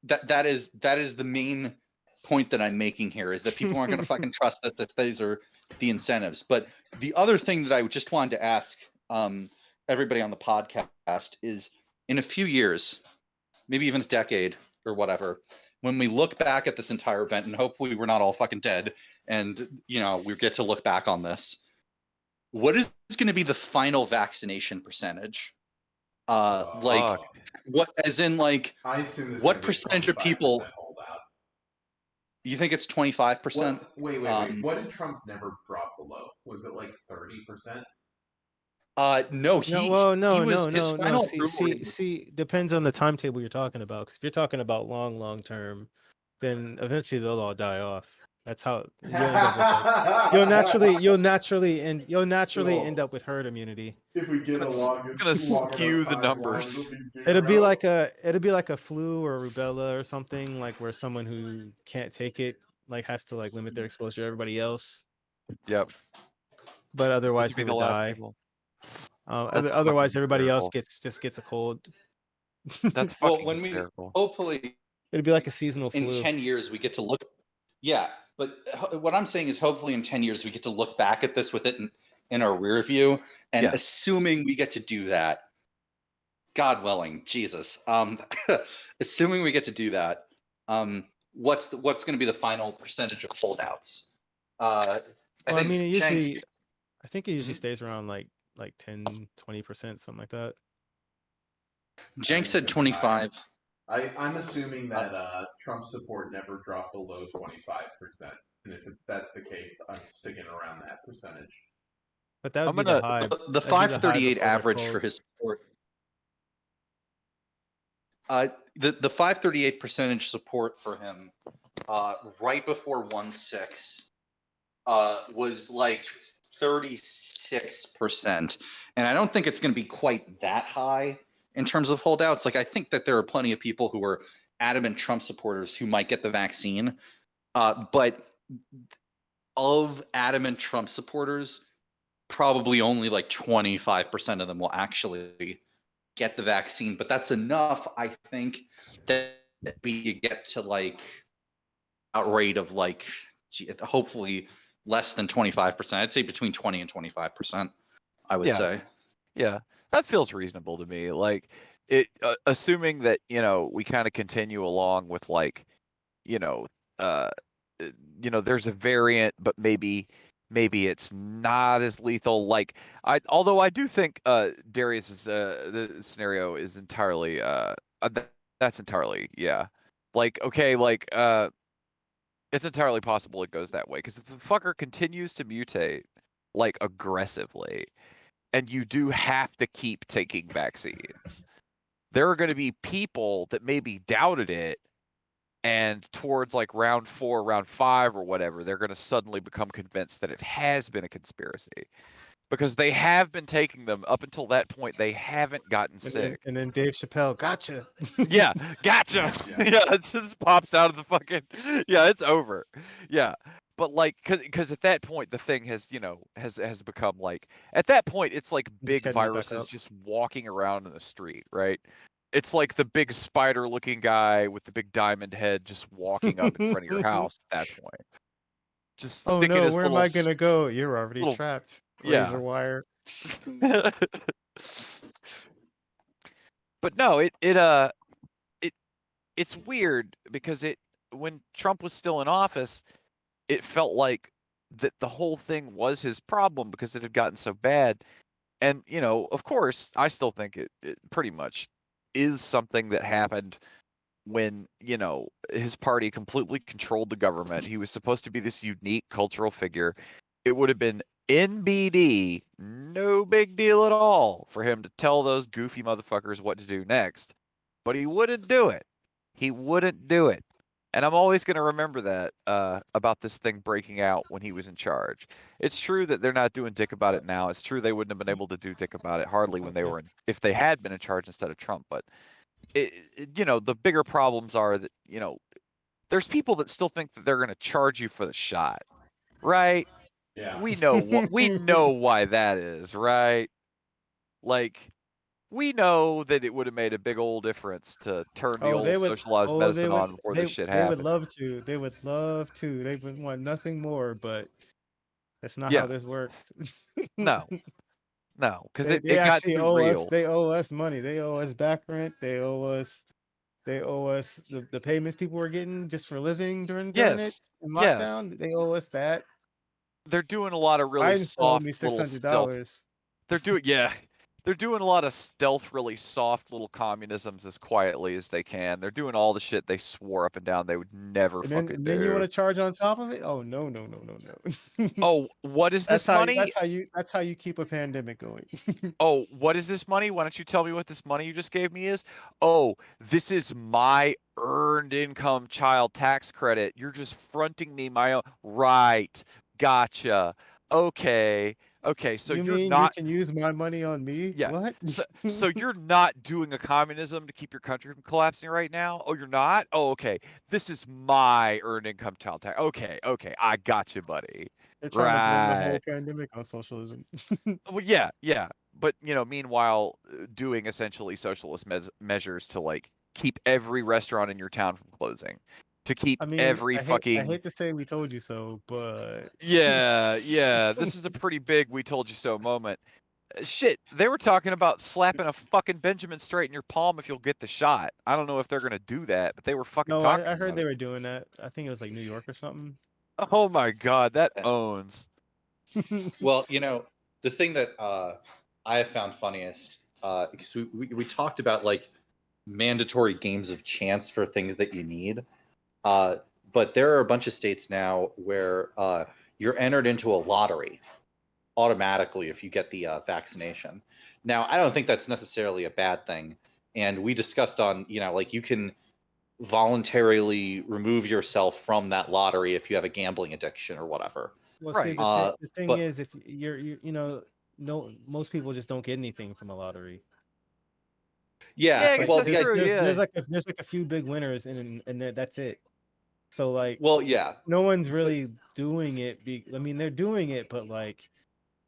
that is the main point that I'm making here, is that people aren't going to fucking trust us if these are the incentives. But the other thing that I just wanted to ask everybody on the podcast is, in a few years, maybe even a decade or whatever, when we look back at this entire event, and hopefully we're not all fucking dead, and we get to look back on this, what is going to be the final vaccination percentage? What, as in, like, I assume what percentage of people? You think it's 25%? Wait. What did Trump never drop below? Was it like 30%? No. See, depends on the timetable you're talking about. Because if you're talking about long term, then eventually they'll all die off. That's how you'll naturally end up with herd immunity. If we get along, it's gonna skew the numbers. It'll be like a flu or rubella or something, like where someone who can't take it has to limit their exposure to everybody else. Yep. But otherwise they would die. Otherwise everybody else just gets a cold. That's well, when we hopefully it'd be like a seasonal flu. In 10 years we get to look. Yeah, but what I'm saying is, hopefully in 10 years we get to look back at this with it in our rear view, and assuming we get to do that, God willing, Jesus, assuming we get to do that, what's going to be the final percentage of holdouts? I think it usually stays around like 10-20%, something like that. Cenk said 25. I'm assuming that Trump's support never dropped below 25%, and if that's the case, I'm sticking around that percentage. But that would be the high. The 538 average for his support. The 538 percentage support for him right before 1/6 was like 36%, and I don't think it's going to be quite that high in terms of holdouts. Like, I think that there are plenty of people who are adamant Trump supporters who might get the vaccine, but of adamant Trump supporters, probably only like 25% of them will actually get the vaccine. But that's enough, I think, that we get to like a rate of like, hopefully less than 25%. I'd say between 20 and 25%. I would say. Yeah, that feels reasonable to me. Like it, assuming that we kind of continue along with like, you know, uh, there's a variant, but maybe it's not as lethal. Like although I do think Darius's the scenario is entirely that's entirely like okay like it's entirely possible it goes that way because if the fucker continues to mutate like aggressively and you do have to keep taking vaccines, there are going to be people that maybe doubted it, and towards like round 4, round 5 or whatever, they're going to suddenly become convinced that it has been a conspiracy because they have been taking them up until that point. They haven't gotten sick. And then Dave Chappelle, gotcha. Yeah, gotcha. Yeah, it just pops out of the fucking. Yeah, it's over. Yeah, but like, because at that point the thing has has become like at that point it's like big setting it back viruses up. just walking around in the street, right? It's like the big spider-looking guy with the big diamond head just walking up in front of your house at that point. Just Oh sticking no, his where am little I gonna go? You're already little trapped. yeah. Razor wire. But no, it's weird because when Trump was still in office, it felt like that the whole thing was his problem because it had gotten so bad. And of course, I still think it pretty much is something that happened when his party completely controlled the government. He was supposed to be this unique cultural figure. It would have been NBD, no big deal at all for him to tell those goofy motherfuckers what to do next. But he wouldn't do it. He wouldn't do it. And I'm always going to remember that about this thing breaking out when he was in charge. It's true that they're not doing dick about it now. It's true they wouldn't have been able to do dick about it hardly when they were if they had been in charge instead of Trump. But the bigger problems are that there's people that still think that they're going to charge you for the shot, right? Yeah. We know why that is, right? Like we know that it would have made a big old difference to turn the old socialized medicine on before this shit they would happened. love to. They would love to. They would want nothing more, but that's not Yeah. how this works. No, because they it got actually too owe us. real. They owe us money. They owe us back rent. They owe us the payments people were getting just for living during it Yes, in yes. lockdown. They owe us that. They're doing a lot of really Biden still owed soft me little stealth. $600. They're doing a lot of stealth, really soft little communisms as quietly as they can. They're doing all the shit they swore up and down they would never And fucking then you want do. to charge on top of it? Oh no. Oh, what is this money? That's how you keep a pandemic going. Oh, what is this money? Why don't you tell me what this money you just gave me is? Oh, this is my earned income child tax credit. You're just fronting me my own. Right. Gotcha. Okay. So You you're mean you not. can use my money on me? Yeah. What? So you're not doing a communism to keep your country from collapsing right now? Oh, you're not? Oh, okay. This is my earned income child tax. Okay. I got you, buddy. They're trying to blame the whole Right. pandemic on socialism. Well, yeah. But meanwhile, doing essentially socialist measures to like keep every restaurant in your town from closing, to keep I mean, every I fucking hate to say we told you so, but yeah. This is a pretty big "we told you so" moment. Shit, they were talking about slapping a fucking Benjamin straight in your palm if you'll get the shot. I don't know if they're gonna do that, but they were fucking no, talking I heard about they it. were doing that. I think it was like New York or something. Oh my god, that Yeah. owns. Well, the thing that I have found funniest, because we talked about like mandatory games of chance for things that you need, but there are a bunch of states now where you're entered into a lottery automatically if you get the vaccination. Now, I don't think that's necessarily a bad thing, and we discussed on like you can voluntarily remove yourself from that lottery if you have a gambling addiction or whatever. Well, see, Right. the thing But is, if no, most people just don't get anything from a lottery. Yeah, yeah, I guess well, that's true. Yeah. There's like a few big winners, and that's it. So like, well, yeah, no one's really doing it. I mean, they're doing it, but like,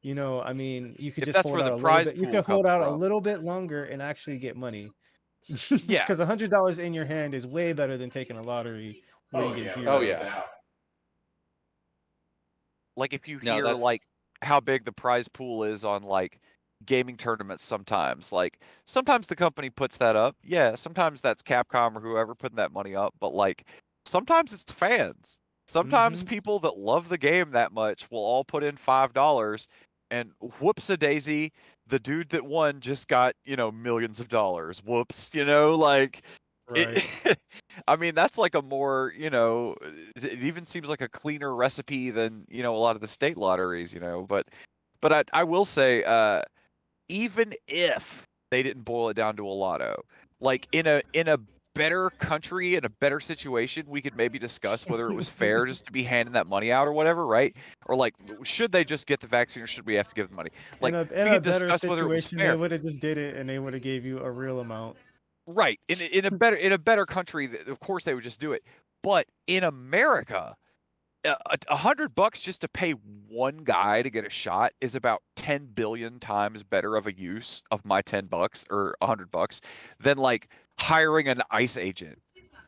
I mean, you could If just that's hold where out the a little prize bit. You pool could hold comes out a from. little bit longer and actually get money. Yeah. Because $100 in your hand is way better than taking a lottery where you get zero. oh yeah. Like if you No, hear that's like how big the prize pool is on like gaming tournaments sometimes. Like sometimes the company puts that up. Yeah, sometimes that's Capcom or whoever putting that money up, but like sometimes it's fans. Sometimes people that love the game that much will all put in $5 and whoops a daisy, the dude that won just got, millions of dollars. Whoops, like Right. it I mean, that's like a more, it even seems like a cleaner recipe than, a lot of the state lotteries, but I will say, even if they didn't boil it down to a lotto, like in a better country, in a better situation, we could maybe discuss whether it was fair just to be handing that money out or whatever, right? Or like, should they just get the vaccine or should we have to give them money? Like, In we a could better discuss whether it was situation, they fair. would have just did it, and they would have gave you a real amount. Right. In a better country, of course they would just do it. But in America, $100 just to pay one guy to get a shot is about 10 billion times better of a use of my $10 or $100 than like hiring an ICE agent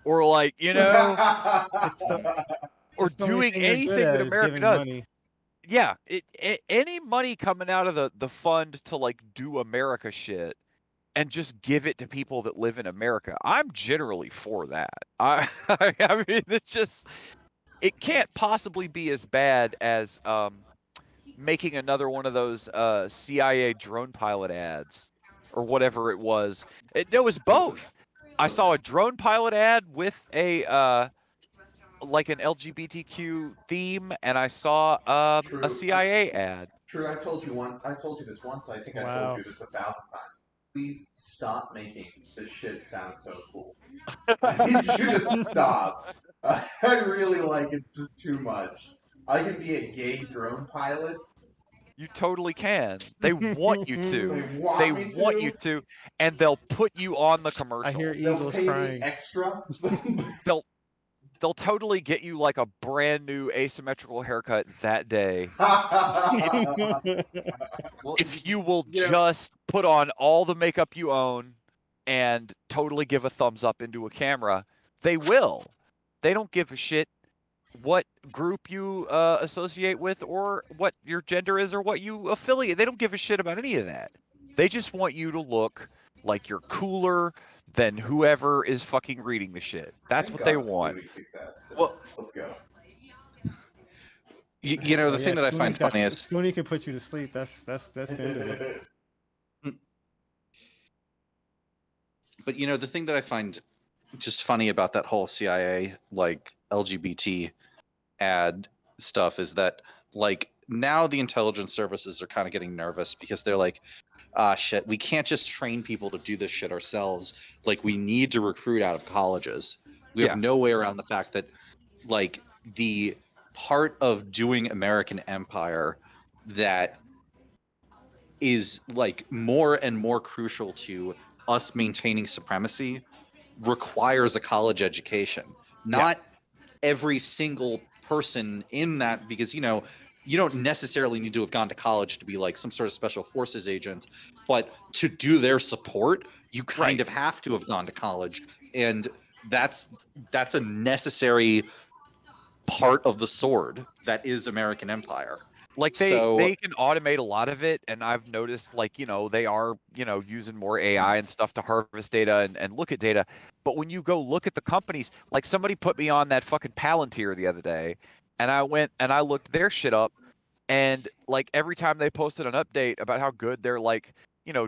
or like It's the or it's the only doing thing they're good anything at that is America giving does. money. Yeah, any money coming out of the fund to like do America shit and just give it to people that live in America, I'm generally for that. I mean, it can't possibly be as bad as making another one of those CIA drone pilot ads or whatever it was. It was both. I saw a drone pilot ad with a like an LGBTQ theme, and I saw a True. CIA ad. True. I told you this once. I think I told Wow. you this 1,000 times. Please stop making this shit sound so cool. I need you to stop. I really it's just too much. I can be a gay drone pilot. You totally can. They want you to. They want They me want you to, and they'll put you on the I hear commercial. They'll eagles pay me crying. extra. They'll totally get you like a brand new asymmetrical haircut that day well, if you will you know, just put on all the makeup you own and totally give a thumbs up into a camera. They will. They don't give a shit what group you associate with or what your gender is or what you affiliate. They don't give a shit about any of that. They just want you to look like you're cooler than whoever is fucking reading the shit. That's what they want. well, Let's go. the Oh yeah, thing that I find funniest, Spoonie can put you to sleep. That's the end of it. but the thing that I find just funny about that whole CIA like LGBT ad stuff is that like now the intelligence services are kind of getting nervous because they're like, ah, shit, we can't just train people to do this shit ourselves. Like, we need to recruit out of colleges. We have no way around the fact that like the part of doing American empire that is like more and more crucial to us maintaining supremacy requires a college education. Not every single person in that, because you don't necessarily need to have gone to college to be like some sort of special forces agent, but to do their support you kind of have to have gone to college, and that's a necessary part of the sword that is American empire. Like they can automate a lot of it, and I've noticed like they are using more AI and stuff to harvest data and look at data. But when you go look at the companies, like somebody put me on that fucking Palantir the other day, and I went and I looked their shit up, and like every time they posted an update about how good their like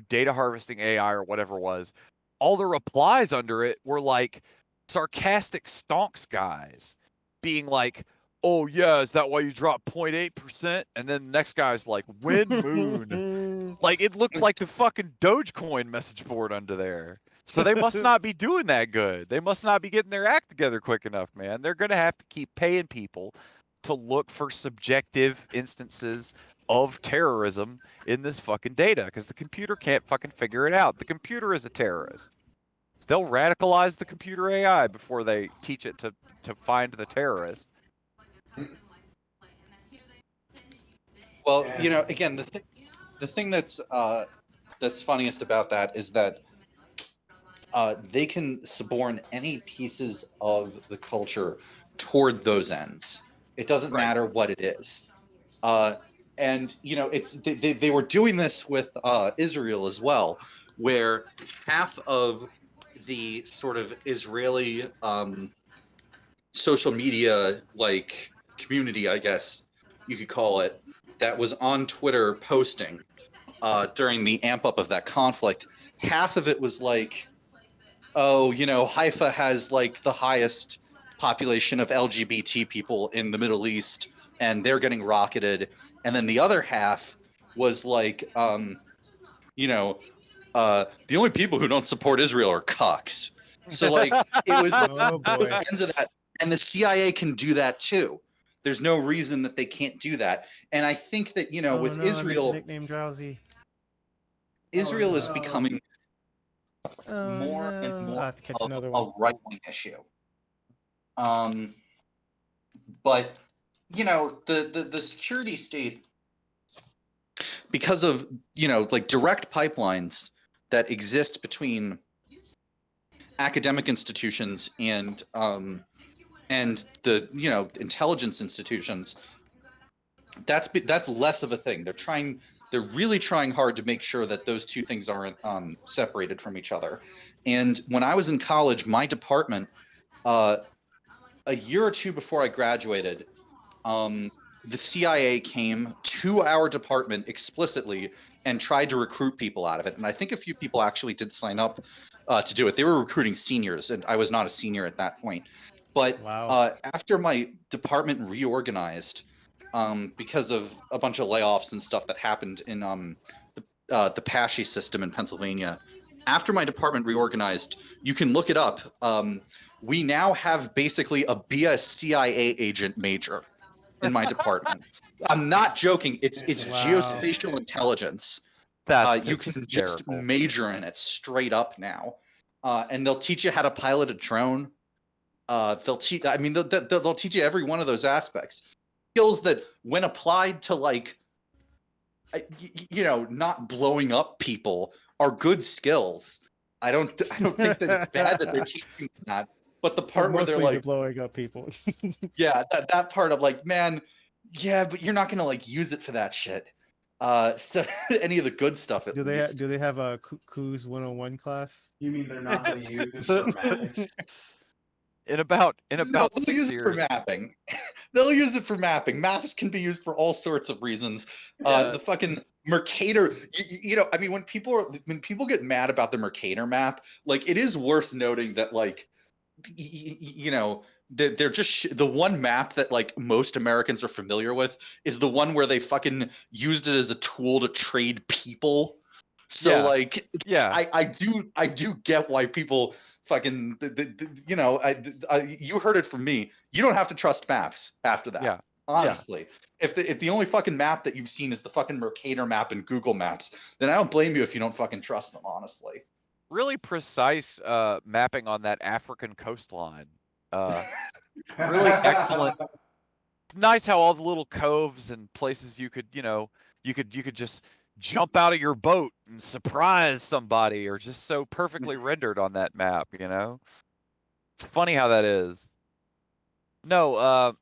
data harvesting AI or whatever was, all the replies under it were like sarcastic stonks guys being like, oh yeah, is that why you dropped 0.8%? And then the next guy's like, wind moon. Like it looked like the fucking Dogecoin message board under there. So they must not be doing that good. They must not be getting their act together quick enough, man. They're gonna have to keep paying people to look for subjective instances of terrorism in this fucking data because the computer can't fucking figure it out. The computer is a terrorist. They'll radicalize the computer AI before they teach it to find the terrorist. Well, again, the thing that's funniest about that is that they can suborn any pieces of the culture toward those ends. It doesn't matter what it is. And it's they were doing this with Israel as well, where half of the sort of Israeli social media like community, I guess you could call it, that was on Twitter posting during the amp up of that conflict, half of it was like, oh, Haifa has like the highest population of LGBT people in the Middle East, and they're getting rocketed. And then the other half was like, the only people who don't support Israel are cucks. So like, it was like Oh boy. ends of that, and the CIA can do that too. There's no reason that they can't do that. And I think that with Israel, nickname Drowsy. Israel is becoming Oh, more no. and I'll more have to catch of another a one. right-wing issue. But the security state, because of like direct pipelines that exist between academic institutions and the intelligence institutions, that's less of a thing. They're really trying hard to make sure that those two things aren't separated from each other. And when I was in college, my department, a year or two before I graduated, the CIA came to our department explicitly and tried to recruit people out of it. And I think a few people actually did sign up to do it. They were recruiting seniors, and I was not a senior at that point. But Wow. after my department reorganized, because of a bunch of layoffs and stuff that happened in the PASHE system in Pennsylvania, after my department reorganized, you can look it up. We now have basically a BS CIA agent major in my department. I'm not joking. It's Wow. geospatial intelligence. That's You can just major in it straight up now, and they'll teach you how to pilot a drone. They'll teach. I mean, they'll teach you every one of those aspects. Skills that, when applied to like, not blowing up people, are good skills. I don't think that it's bad that they're teaching that. But the part where they're Mostly like, blowing up people. yeah, that part of like, man, yeah, but you're not gonna like use it for that shit. So any of the good stuff at do least. they have a Coos 101 class? You mean they're not going to use this for mapping? in about No, 6 they'll use it for years. mapping. They'll use it for mapping. Maps can be used for all sorts of reasons. Yeah. The fucking Mercator, I mean, when people get mad about the Mercator map, like, it is worth noting that, like, they're just the one map that like most Americans are familiar with is the one where they fucking used it as a tool to trade people. So Yeah. like, Yeah. I do get why people fucking you heard it from me. You don't have to trust maps after that. Yeah. Honestly, if the only fucking map that you've seen is the fucking Mercator map in Google Maps, then I don't blame you if you don't fucking trust them, honestly. Really precise mapping on that African coastline. Really excellent. Nice how all the little coves and places you could just jump out of your boat and surprise somebody are just so perfectly rendered on that map, It's funny how that is. No,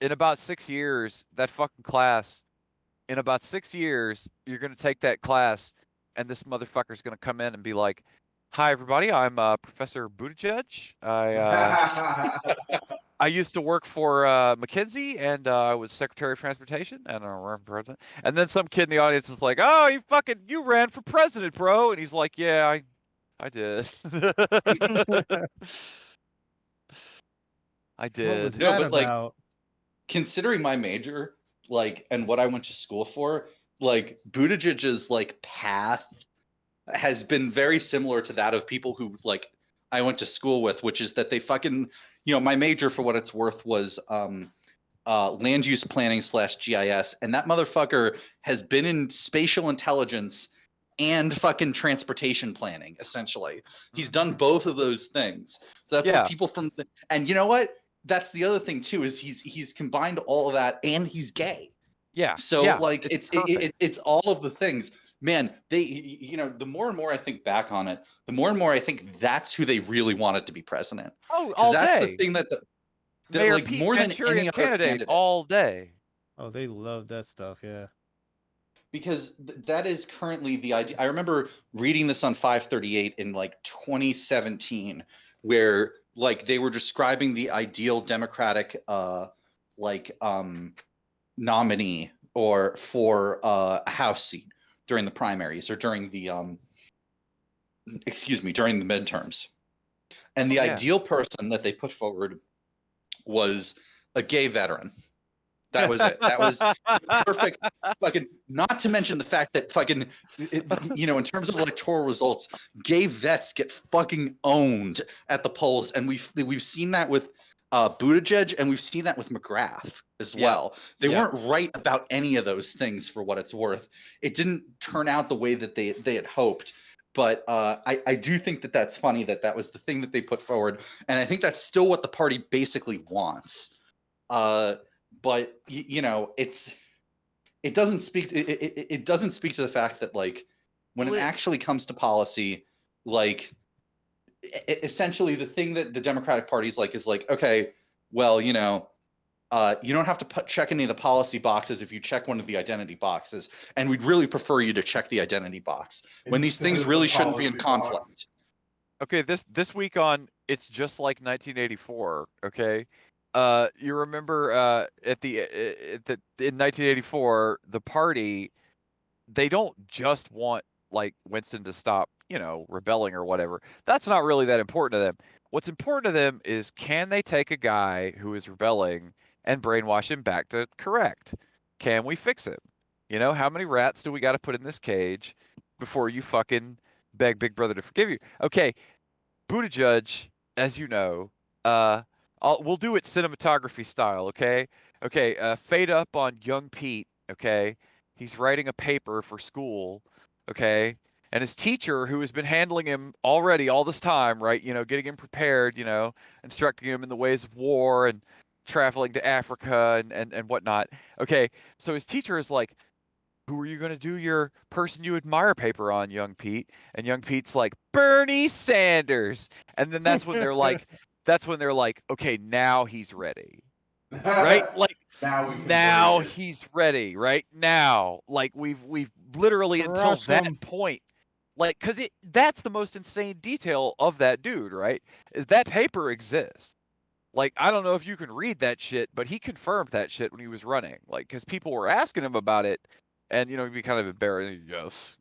in about 6 years, that fucking class, in about 6 years, you're going to take that class and this motherfucker's going to come in and be like, "Hi, everybody. I'm Professor Buttigieg. I used to work for McKinsey, and I was Secretary of Transportation, and I ran for president." And then some kid in the audience is like, "Oh, you ran for president, bro!" And he's like, "Yeah, I did." I What did. was No, that but, like, about? considering my major, like, and what I went to school for, like, Buttigieg's like path has been very similar to that of people who like I went to school with, which is that they fucking, my major, for what it's worth, was land use planning / GIS, and that motherfucker has been in spatial intelligence and fucking transportation planning. Essentially, he's done both of those things. So that's Yeah. what people from and you know what? That's the other thing too, is he's combined all of that, and he's gay. Yeah. So yeah, like it's it's all of the things. Man, the more and more I think back on it, the more and more I think that's who they really wanted to be president. Oh, 'Cause all that's day. the thing that Mayor like Pete more than Manchurian any other candidate candidate. all day. Oh, they love that stuff. Yeah. Because that is currently the idea. I remember reading this on 538 in like 2017, where like they were describing the ideal Democratic nominee or for a House seat during the primaries or during the during the midterms. And the ideal person that they put forward was a gay veteran. That was it. That was perfect. Fucking, not to mention the fact that fucking, in terms of electoral results, gay vets get fucking owned at the polls, and we've seen that with Buttigieg, and we've seen that with McGrath as well. They weren't right about any of those things, for what it's worth. It didn't turn out the way that they had hoped. But I do think that that's funny that was the thing that they put forward, and I think that's still what the party basically wants. But it doesn't speak to the fact that, like, when it actually comes to policy, like, essentially the thing that the Democratic Party is like, okay, well, you don't have to check any of the policy boxes if you check one of the identity boxes, and we'd really prefer you to check the identity box when these things really shouldn't be in conflict. Okay, this week on It's Just Like 1984, okay? You remember in 1984, the party, they don't just want like Winston to stop, rebelling or whatever. That's not really that important to them. What's important to them is, can they take a guy who is rebelling and brainwash him back to correct? Can we fix him? How many rats do we got to put in this cage before you fucking beg Big Brother to forgive you? Okay, Buttigieg, as you know, we'll do it cinematography style, okay? Okay, fade up on young Pete, okay? He's writing a paper for school, okay? And his teacher, who has been handling him already all this time, right? Getting him prepared, instructing him in the ways of war and traveling to Africa and whatnot. Okay, so his teacher is like, who are you going to do your person you admire paper on, young Pete? And young Pete's like, Bernie Sanders. And then that's when they're like, okay, now he's ready. Right? Like, now he's ready, right? Now. Like, we've literally until that point. Like, because that's the most insane detail of that dude, right? Is that paper exists. Like, I don't know if you can read that shit, but he confirmed that shit when he was running. Like, because people were asking him about it, and he'd be kind of embarrassed. Yes,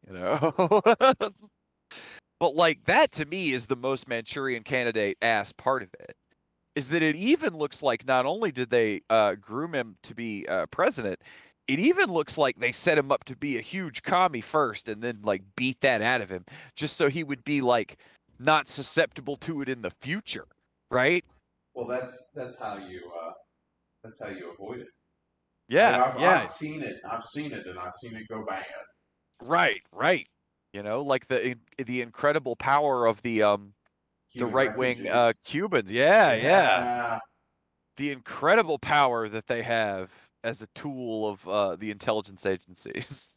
But like, that to me is the most Manchurian candidate ass part of it, is that it even looks like not only did they groom him to be president, it even looks like they set him up to be a huge commie first, and then like beat that out of him, just so he would be like not susceptible to it in the future, right? Well, that's how you avoid it. Yeah, I've seen it, and I've seen it go bad. Right. Like the incredible power of the right wing Cubans. Yeah. The incredible power that they have as a tool of the intelligence agencies.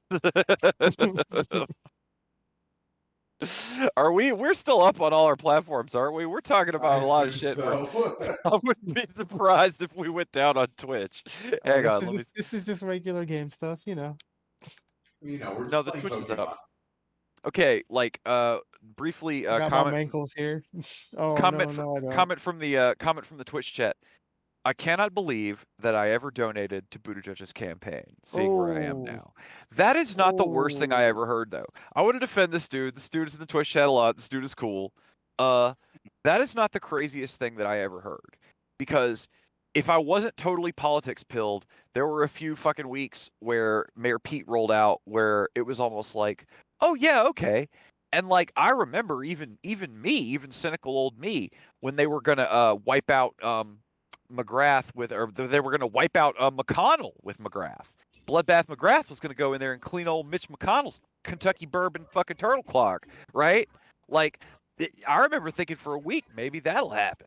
We're still up on all our platforms, aren't we? We're talking about a lot of shit. So. I wouldn't be surprised if we went down on Twitch. Hang on, this is just regular game stuff, We're just no, the playing Twitch is Pokemon. up. Okay, like briefly got comment. my ankles here. Oh comment no, I don't. comment from the Twitch chat. I cannot believe that I ever donated to Buttigieg's campaign, seeing where I am now. That is not the worst thing I ever heard, though. I want to defend this dude. This dude is in the Twitch chat a lot. This dude is cool. That is not the craziest thing that I ever heard. Because if I wasn't totally politics pilled, there were a few fucking weeks where Mayor Pete rolled out where it was almost like, oh yeah, okay. And like, I remember even cynical old me, when they were gonna wipe out McGrath they were gonna wipe out McConnell with McGrath. Bloodbath McGrath was gonna go in there and clean old Mitch McConnell's Kentucky bourbon fucking turtle clock, right? Like, I remember thinking for a week, maybe that'll happen.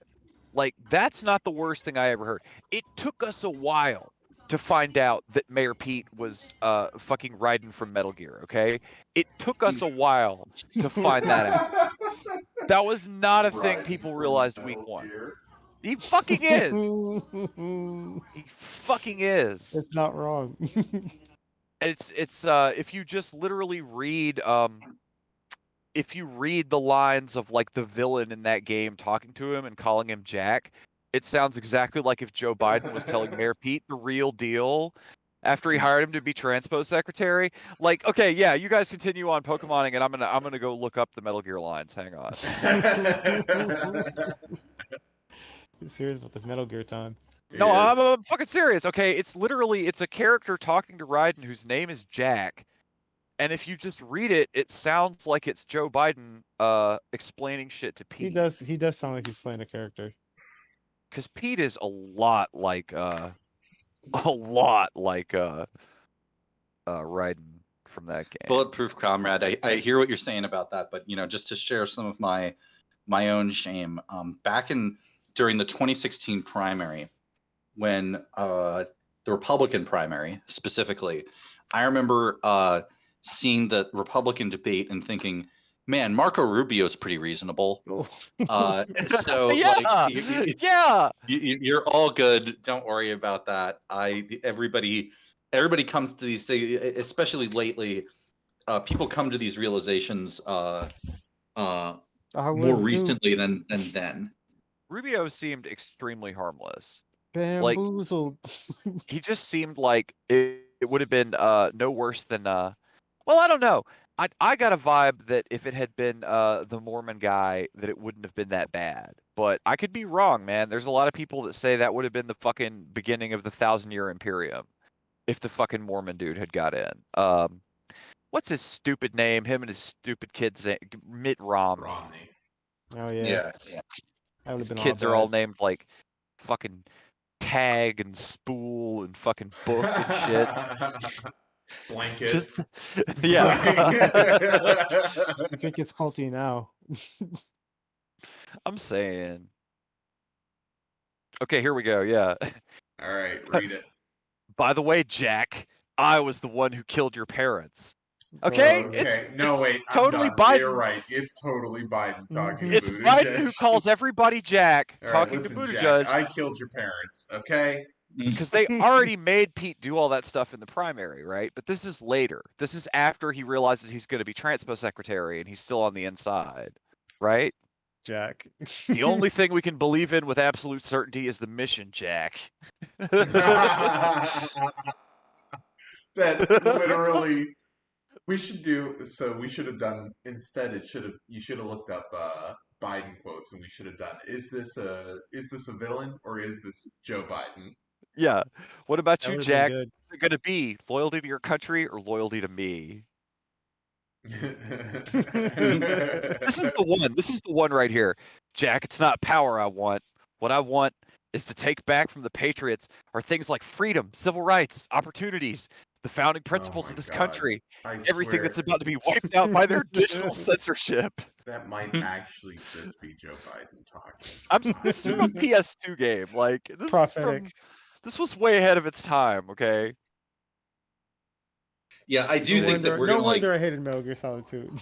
Like, that's not the worst thing I ever heard. It took us a while to find out that Mayor Pete was fucking riding from Metal Gear, okay? It took us a while to find that out. That was not a thing people realized week one. He fucking is. He fucking is. It's not wrong. It's if you just literally read if you read the lines of like the villain in that game talking to him and calling him Jack, it sounds exactly like if Joe Biden was telling Mayor Pete the real deal after he hired him to be transpose secretary. Like, okay, yeah, you guys continue on Pokemoning, and I'm gonna go look up the Metal Gear lines. Hang on. You serious about this Metal Gear time? No, Yes. I'm fucking serious. Okay, it's a character talking to Raiden whose name is Jack. And if you just read it, it sounds like it's Joe Biden explaining shit to Pete. He does sound like he's playing a character. Because Pete is a lot like Raiden from that game. Bulletproof Comrade. I hear what you're saying about that, but just to share some of my own shame, back during the 2016 primary, when the Republican primary specifically, I remember seeing the Republican debate and thinking, man, Marco Rubio's pretty reasonable. So yeah, yeah, you're all good. Don't worry about that. Everybody comes to these things, especially lately. People come to these realizations more recently than then. Rubio seemed extremely harmless. Bamboozled. Like, he just seemed like it would have been no worse than well, I don't know. I got a vibe that if it had been the Mormon guy, that it wouldn't have been that bad. But I could be wrong, man. There's a lot of people that say that would have been the fucking beginning of the 1,000-year Imperium if the fucking Mormon dude had got in. What's his stupid name? Him and his stupid kids, Mitt Romney. Oh yeah. Yeah. That been kids are all named like fucking Tag and Spool and fucking Book and shit. Blanket. Just, yeah. I think it's culty now. I'm saying. Okay, here we go. Yeah. All right, read it. By the way, Jack, I was the one who killed your parents. Okay? Okay. No, wait. Totally I'm done. Biden. You're right. It's totally Biden talking to It's Buttigieg. Biden who calls everybody Jack, All right, talking listen, to Buttigieg. Jack, I killed your parents, okay? Because they already made Pete do all that stuff in the primary, right? But this is later. This is after he realizes he's going to be transpo secretary and he's still on the inside, right? Jack. The only thing we can believe in with absolute certainty is the mission, Jack. That literally we should have done instead. You should have looked up Biden quotes, and we should have done. Is this a villain or is this Joe Biden? Yeah. What about you, Jack? Good. Is it going to be loyalty to your country or loyalty to me? This is the one. This is the one right here. Jack, it's not power I want. What I want is to take back from the Patriots are things like freedom, civil rights, opportunities, the founding principles of this country, everything that's about to be wiped out by their digital censorship. That might actually just be Joe Biden talking. This is from a PS2 game. Like this Prophetic. this was way ahead of its time. Okay. Yeah, I do think that we're no gonna wonder I hated Metal Gear Solid 2.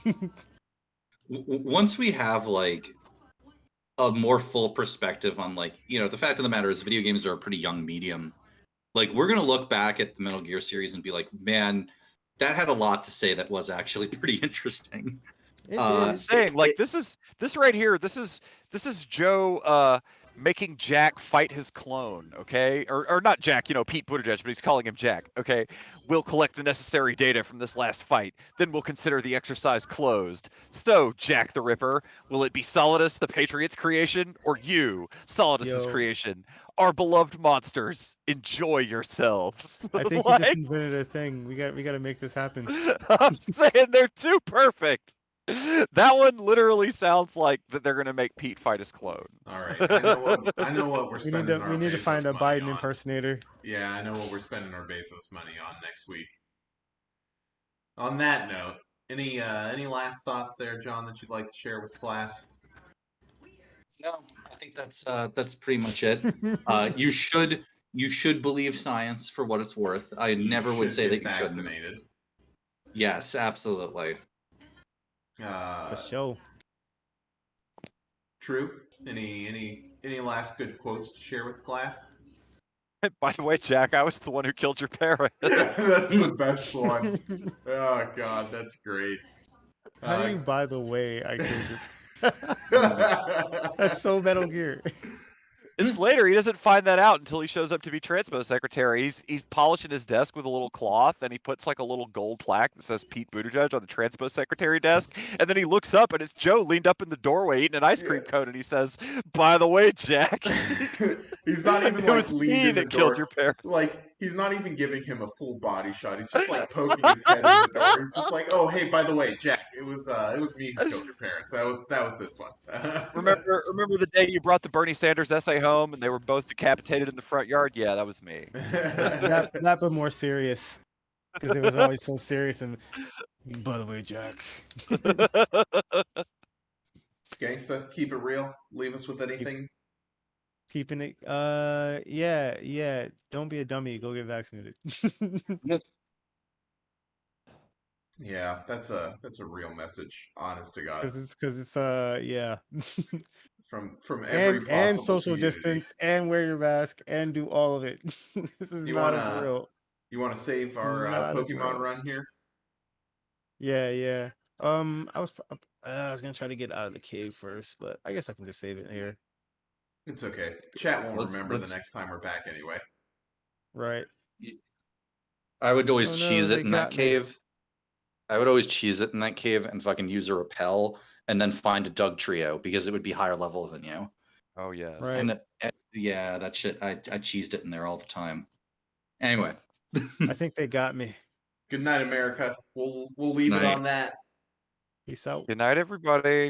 Once we have like a more full perspective on the fact of the matter is video games are a pretty young medium. Like we're gonna look back at the Metal Gear series and be like, man, that had a lot to say that was actually pretty interesting. I'm saying like this right here. This is Joe making Jack fight his clone, okay? Or not Jack, Pete Buttigieg, but he's calling him Jack, okay? We'll collect the necessary data from this last fight, then we'll consider the exercise closed. So, Jack the Ripper, will it be Solidus, the Patriot's creation, or you, Solidus's creation? Our beloved monsters, enjoy yourselves. I think you just invented a thing. We got to make this happen. I'm saying they're too perfect. That one literally sounds like that they're gonna make Pete fight his clone. All right, I know what we're spending. We need to find a Biden impersonator. Yeah, I know what we're spending our Bezos money on next week. On that note, any last thoughts there, John, that you'd like to share with the class? No, I think that's pretty much it. You should believe science for what it's worth. I never would say that you shouldn't. Vaccinated. Yes, absolutely. For sure. True. Any Any last good quotes to share with the class? By the way, Jack, I was the one who killed your parents. That's the best one. Oh god, that's great. How do you, by the way, I killed your... Uh, That's so Metal Gear. It's later. He doesn't find that out until he shows up to be transpo secretary. He's polishing his desk with a little cloth, and he puts like a little gold plaque that says Pete Buttigieg on the transpo secretary desk. And then he looks up, and it's Joe leaned up in the doorway eating an ice cream cone, and he says, "By the way, Jack." He's not even It like was leaned me in the that killed door. your parents. Like he's not even giving him a full body shot. He's just like poking his head in the door. He's just like, "Oh, hey, by the way, Jack, it was me who killed your parents. That was this one." Remember the day you brought the Bernie Sanders essay home, and they were both decapitated in the front yard? Yeah, that was me. That but more serious, because it was always so serious. And by the way, Jack. Gangsta, keep it real. Leave us with anything. Keeping it, yeah. Don't be a dummy. Go get vaccinated. Yeah, that's a real message. Honest to God. Because it's yeah. From every possible and social community. distance and wear your mask and do all of it. This is not a drill. You want to save our Pokemon run here? Yeah. I was gonna try to get out of the cave first, but I guess I can just save it here. It's okay. Chat won't remember the next time we're back anyway. Right. I would always Oh, no, cheese it they in that got me. cave. I would always cheese it in that cave and fucking use a repel and then find a Doug trio because it would be higher level than you. Oh yeah. Right. And yeah, that shit. I cheesed it in there all the time. Anyway. I think they got me. Good night, America. We'll leave it on that. Peace out. Good night, everybody.